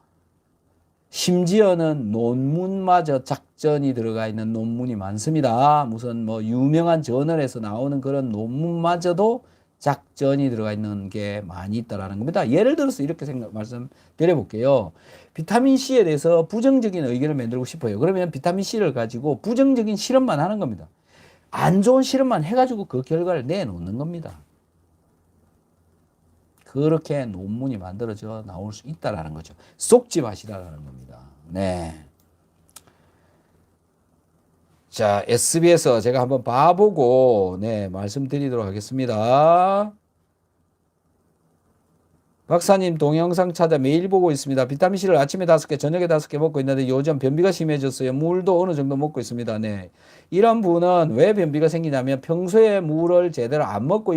심지어는 논문마저 작전이 들어가 있는 논문이 많습니다. 무슨 뭐 유명한 저널에서 나오는 그런 논문마저도 작전이 들어가 있는 게 많이 있다라는 겁니다. 예를 들어서 이렇게 말씀드려 볼게요. 비타민 C에 대해서 부정적인 의견을 만들고 싶어요. 그러면 비타민 C를 가지고 부정적인 실험만 하는 겁니다. 안 좋은 실험만 해가지고 그 결과를 내놓는 겁니다. 그렇게 논문이 만들어져 나올 수 있다라는 거죠. 속지 마시라라는 겁니다. 네. 자, SBS 제가 한번 봐보고 말씀드리도록 하겠습니다. 박사님 동영상 찾아 매일 보고 있습니다. 비타민C를 아침에 5개, 저녁에 5개 먹고 있는데 요즘 변비가 심해졌어요. 물도 어느 정도 먹고 있습니다. 네. 이런 분은 왜 변비가 생기냐면 평소에 물을 제대로 안 먹고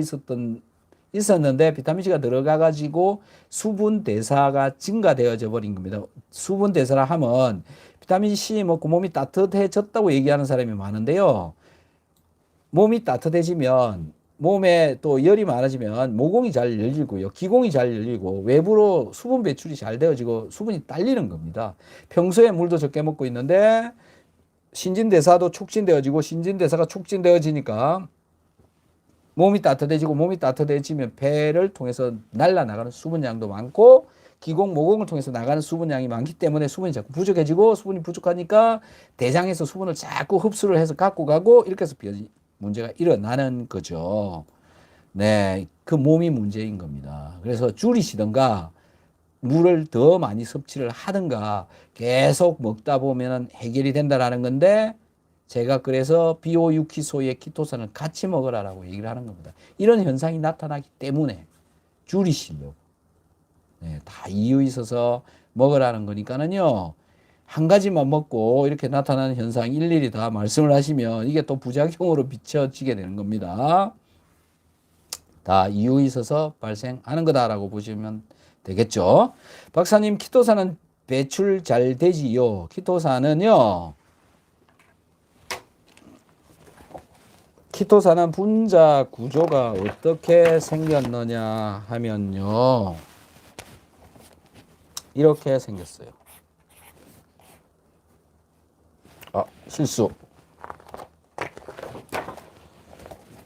있었는데 비타민C가 들어가가지고 수분 대사가 증가되어져 버린 겁니다. 수분 대사라 하면 비타민C 먹고 몸이 따뜻해졌다고 얘기하는 사람이 많은데요. 몸이 따뜻해지면 몸에 또 열이 많아지면 모공이 잘 열리고요. 기공이 잘 열리고 외부로 수분 배출이 잘 되어지고 수분이 딸리는 겁니다. 평소에 물도 적게 먹고 있는데 신진대사도 촉진되어지고 신진대사가 촉진되어지니까 몸이 따뜻해지고 몸이 따뜻해지면 폐를 통해서 날아나가는 수분량도 많고 기공, 모공을 통해서 나가는 수분량이 많기 때문에 수분이 자꾸 부족해지고 수분이 부족하니까 대장에서 수분을 자꾸 흡수를 해서 갖고 가고 이렇게 해서 문제가 일어나는 거죠. 네, 그 몸이 문제인 겁니다. 그래서 줄이시던가 물을 더 많이 섭취를 하든가 계속 먹다 보면 해결이 된다라는 건데 제가 그래서 비오유키소의 키토산을 같이 먹으라라고 얘기를 하는 겁니다. 이런 현상이 나타나기 때문에 줄이시려고. 네, 다 이유 있어서 먹으라는 거니까는요. 한 가지만 먹고 이렇게 나타나는 현상 일일이 다 말씀을 하시면 이게 또 부작용으로 비춰지게 되는 겁니다. 다 이유 있어서 발생하는 거다라고 보시면 되겠죠. 박사님, 키토산은 배출 잘 되지요? 키토산은요. 키토산은 분자 구조가 어떻게 생겼느냐 하면요. 이렇게 생겼어요. 실수.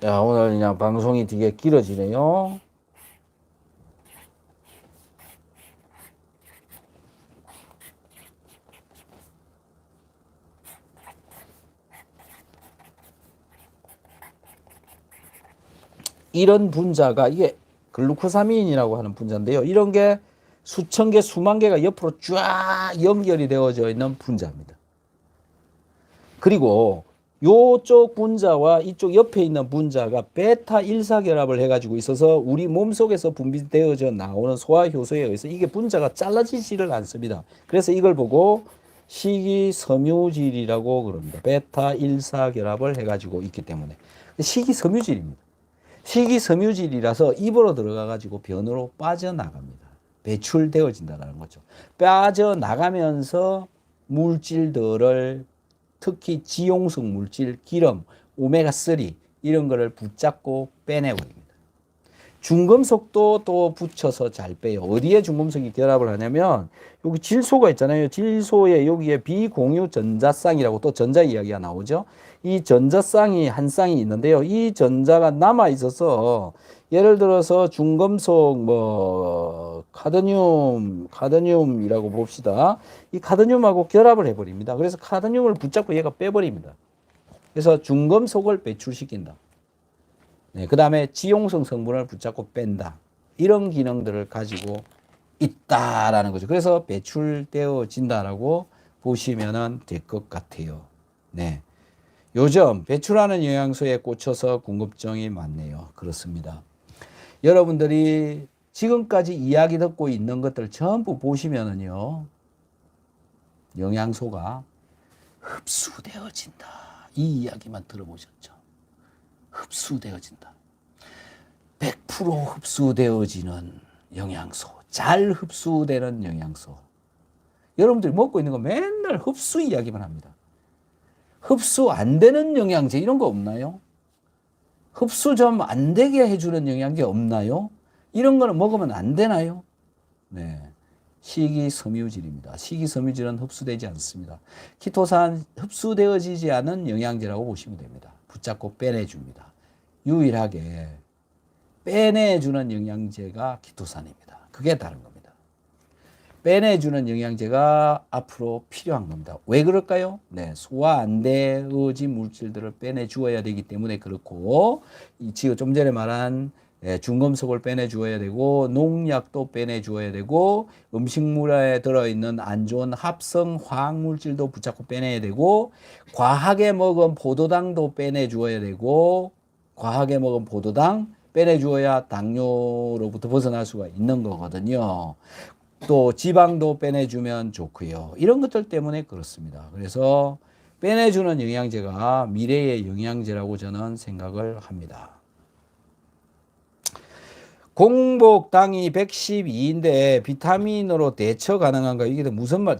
야, 오늘 그냥 방송이 되게 길어지네요. 이런 분자가 이게 글루코사민이라고 하는 분자인데요. 이런 게 수천 개, 수만 개가 옆으로 쫙 연결이 되어져 있는 분자입니다. 그리고 요쪽 분자와 이쪽 옆에 있는 분자가 베타 1사 결합을 해가지고 있어서 우리 몸속에서 분비되어져 나오는 소화효소에 의해서 이게 분자가 잘라지지를 않습니다. 그래서 이걸 보고 식이섬유질이라고 그럽니다. 베타 1사 결합을 해가지고 있기 때문에 식이섬유질입니다. 식이섬유질이라서 입으로 들어가가지고 변으로 빠져나갑니다. 배출되어진다는 거죠. 빠져나가면서 물질들을 특히 지용성 물질, 기름, 오메가3 이런 거를 붙잡고 빼내버립니다. 중금속도 또 붙여서 잘 빼요. 어디에 중금속이 결합을 하냐면 여기 질소가 있잖아요. 질소에 여기에 비공유 전자쌍이라고 또 전자 이야기가 나오죠. 이 전자쌍이 한 쌍이 있는데요. 이 전자가 남아 있어서 예를 들어서 중금속 뭐 카드뮴이라고 봅시다. 이 카드뮴하고 결합을 해버립니다. 그래서 카드뮴을 붙잡고 얘가 빼버립니다. 그래서 중금속을 배출시킨다. 네, 그 다음에 지용성 성분을 붙잡고 뺀다. 이런 기능들을 가지고 있다라는 거죠. 그래서 배출되어진다라고 보시면 될 것 같아요. 네. 요즘 배출하는 영양소에 꽂혀서 궁금증이 많네요. 그렇습니다. 여러분들이 지금까지 이야기 듣고 있는 것들 전부 보시면은요, 영양소가 흡수되어진다. 이 이야기만 들어보셨죠? 흡수되어진다. 100% 흡수되어지는 영양소, 잘 흡수되는 영양소. 여러분들이 먹고 있는 거 맨날 흡수 이야기만 합니다. 흡수 안 되는 영양제 이런 거 없나요? 흡수 좀 안 되게 해주는 영양제 없나요? 이런 거는 먹으면 안 되나요? 네. 식이섬유질입니다. 식이섬유질은 흡수되지 않습니다. 키토산 흡수되어지지 않은 영양제라고 보시면 됩니다. 붙잡고 빼내줍니다. 유일하게 빼내주는 영양제가 키토산입니다. 그게 다른 겁니다. 빼내주는 영양제가 앞으로 필요한 겁니다. 왜 그럴까요? 네, 소화 안 되어진 물질들을 빼내주어야 되기 때문에 그렇고, 지금 좀 전에 말한 중금속을 빼내주어야 되고, 농약도 빼내주어야 되고, 음식물에 들어있는 안 좋은 합성 화학물질도 붙잡고 빼내야 되고, 과하게 먹은 포도당도 빼내주어야 되고, 과하게 먹은 포도당 빼내주어야 당뇨로부터 벗어날 수가 있는 거거든요. 또 지방도 빼내주면 좋고요. 이런 것들 때문에 그렇습니다. 그래서 빼내주는 영양제가 미래의 영양제라고 저는 생각을 합니다. 공복당이 112인데 비타민으로 대처 가능한가요? 이게 무슨 말,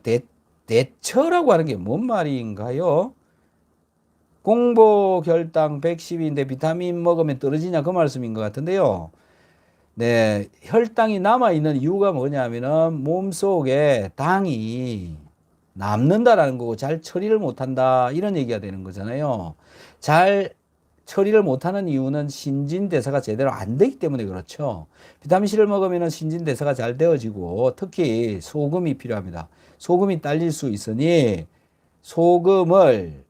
대처라고 하는 게 뭔 말인가요? 공복혈당 110인데 비타민 먹으면 떨어지냐 그 말씀인 것 같은데요. 네, 혈당이 남아있는 이유가 뭐냐면은 몸속에 당이 남는다라는 거고 잘 처리를 못한다 이런 얘기가 되는 거잖아요. 잘 처리를 못하는 이유는 신진대사가 제대로 안 되기 때문에 그렇죠. 비타민C를 먹으면 신진대사가 잘 되어지고 특히 소금이 필요합니다. 소금이 딸릴 수 있으니 소금을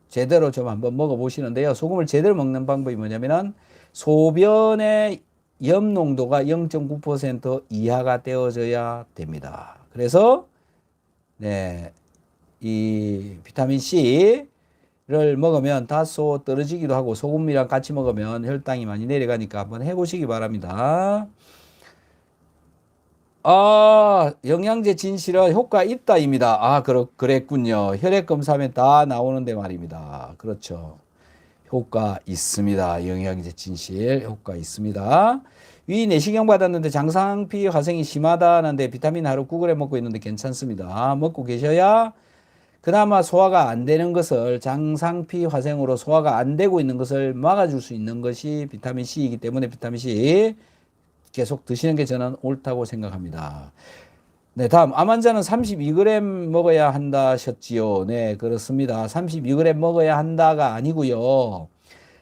제대로 좀 한번 먹어보시는데요. 소금을 제대로 먹는 방법이 뭐냐면은 소변의 염 농도가 0.9% 이하가 되어져야 됩니다. 그래서 이 비타민 C를 먹으면 다소 떨어지기도 하고 소금이랑 같이 먹으면 혈당이 많이 내려가니까 한번 해보시기 바랍니다. 영양제 진실은 효과 있다입니다. 그랬군요. 혈액 검사하면 다 나오는데 말입니다. 그렇죠. 효과 있습니다. 영양제 진실 효과 있습니다. 위 내시경 받았는데 장상피 화생이 심하다는데 비타민 하루 9g 먹고 있는데 괜찮습니다. 먹고 계셔야 그나마 소화가 안 되는 것을 장상피 화생으로 소화가 안 되고 있는 것을 막아줄 수 있는 것이 비타민 C이기 때문에 비타민 C 계속 드시는 게 저는 옳다고 생각합니다. 네, 다음 암 환자는 32g 먹어야 한다 하셨지요. 네, 그렇습니다. 32g 먹어야 한다가 아니고요.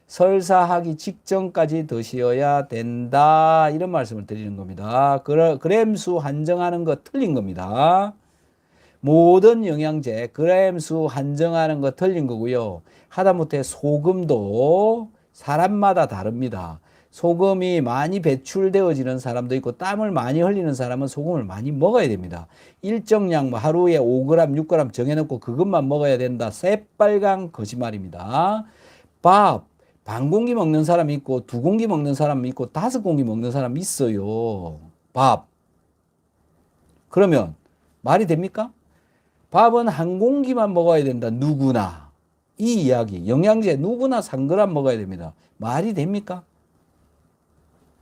설사하기 직전까지 드셔야 된다 이런 말씀을 드리는 겁니다. 그램수 한정하는 거 틀린 겁니다. 모든 영양제 그램수 한정하는 거 틀린 거고요. 하다못해 소금도 사람마다 다릅니다. 소금이 많이 배출되어지는 사람도 있고 땀을 많이 흘리는 사람은 소금을 많이 먹어야 됩니다. 일정량 하루에 5g, 6g 정해놓고 그것만 먹어야 된다. 새빨간 거짓말입니다. 밥 반 공기 먹는 사람이 있고 2공기 먹는 사람이 있고 5공기 먹는 사람이 있어요. 밥. 그러면 말이 됩니까? 밥은 1공기만 먹어야 된다. 누구나. 이 이야기. 영양제 누구나 3g 먹어야 됩니다. 말이 됩니까?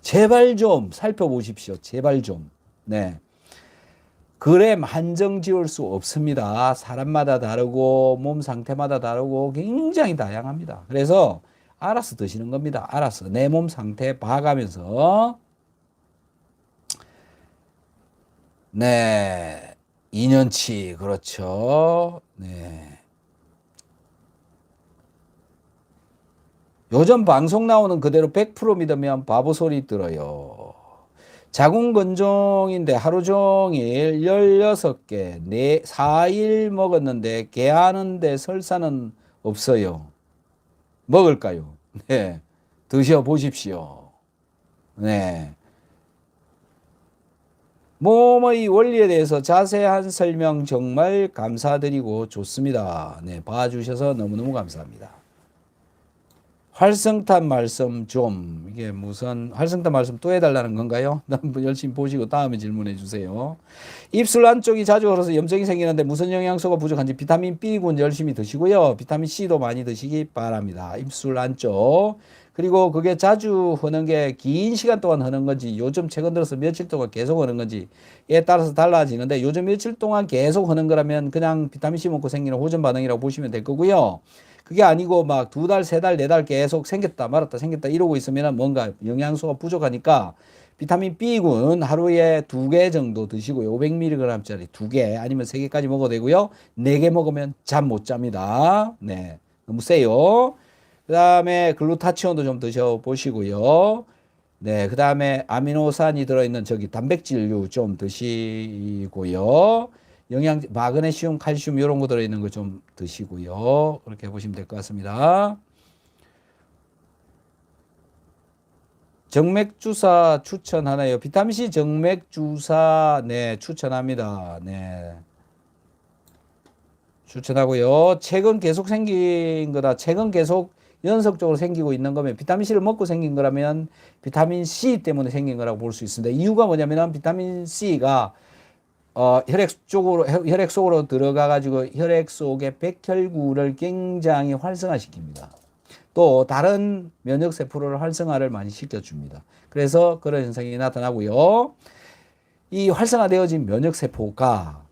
제발 좀 살펴보십시오. 제발 좀. 네. 그램 한정 지을 수 없습니다. 사람마다 다르고 몸 상태마다 다르고 굉장히 다양합니다. 그래서 알아서 드시는 겁니다. 알아서 내 몸 상태 봐가면서 네 2년치 그렇죠. 네. 요즘 방송 나오는 그대로 100% 믿으면 바보 소리 들어요. 자궁 건종인데 하루 종일 16개, 4일 먹었는데 개하는데 설사는 없어요. 먹을까요? 네. 드셔보십시오. 네. 몸의 원리에 대해서 자세한 설명 정말 감사드리고 좋습니다. 네. 봐주셔서 너무너무 감사합니다. 활성탄 말씀 좀 이게 무슨 활성탄 말씀 또 해달라는 건가요? 한번 열심히 보시고 다음에 질문해 주세요. 입술 안쪽이 자주 얼어서 염증이 생기는데 무슨 영양소가 부족한지 비타민 B군 열심히 드시고요. 비타민 C도 많이 드시기 바랍니다. 입술 안쪽. 그리고 그게 자주 흐는 게 긴 시간 동안 흐는 건지 요즘 최근 들어서 며칠 동안 계속 흐는 건지에 따라서 달라지는데 요즘 며칠 동안 계속 흐는 거라면 그냥 비타민 C 먹고 생기는 호전 반응이라고 보시면 될 거고요. 그게 아니고 막 2달, 3달, 4달 계속 생겼다 말았다 생겼다 이러고 있으면 뭔가 영양소가 부족하니까 비타민 B군 하루에 2개 정도 드시고요. 500mg짜리 2개 아니면 3개까지 먹어도 되고요. 4개 먹으면 잠 못 잡니다. 네, 너무 세요. 그 다음에 글루타치온도 좀 드셔보시고요. 네, 그 다음에 아미노산이 들어있는 단백질류 좀 드시고요. 마그네슘, 칼슘 이런 거 들어있는 거 좀 드시고요. 그렇게 보시면 될 것 같습니다. 정맥주사 추천하나요? 비타민C 정맥주사 네 추천합니다. 네 추천하고요. 최근 계속 생긴 거다. 최근 계속 연속적으로 생기고 있는 거면 비타민C를 먹고 생긴 거라면 비타민C 때문에 생긴 거라고 볼 수 있습니다. 이유가 뭐냐면 비타민C가 혈액 속으로 들어가 가지고 혈액 속의 백혈구를 굉장히 활성화시킵니다. 또 다른 면역 세포를 활성화를 많이 시켜줍니다. 그래서 그런 현상이 나타나고요. 이 활성화되어진 면역 세포가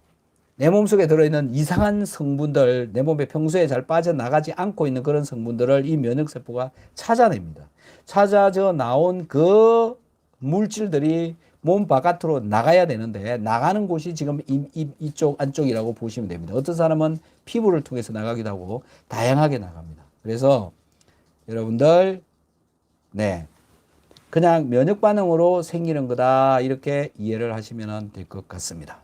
내 몸속에 들어있는 이상한 성분들, 내 몸에 평소에 잘 빠져나가지 않고 있는 그런 성분들을 이 면역 세포가 찾아냅니다. 찾아져 나온 그 물질들이 몸 바깥으로 나가야 되는데 나가는 곳이 지금 이쪽 안쪽이라고 보시면 됩니다. 어떤 사람은 피부를 통해서 나가기도 하고 다양하게 나갑니다. 그래서 여러분들 네 그냥 면역 반응으로 생기는 거다 이렇게 이해를 하시면 될 것 같습니다.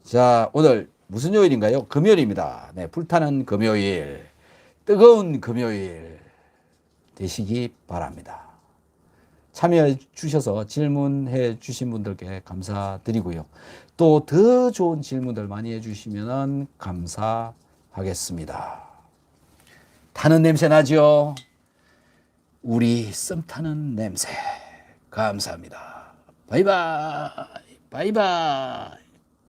자, 오늘 무슨 요일인가요? 금요일입니다. 네, 불타는 금요일, 뜨거운 금요일 되시기 바랍니다. 참여해 주셔서 질문해 주신 분들께 감사드리고요. 또 더 좋은 질문들 많이 해 주시면 감사하겠습니다. 타는 냄새 나죠? 우리 썸 타는 냄새. 감사합니다. 바이바이. 바이바이.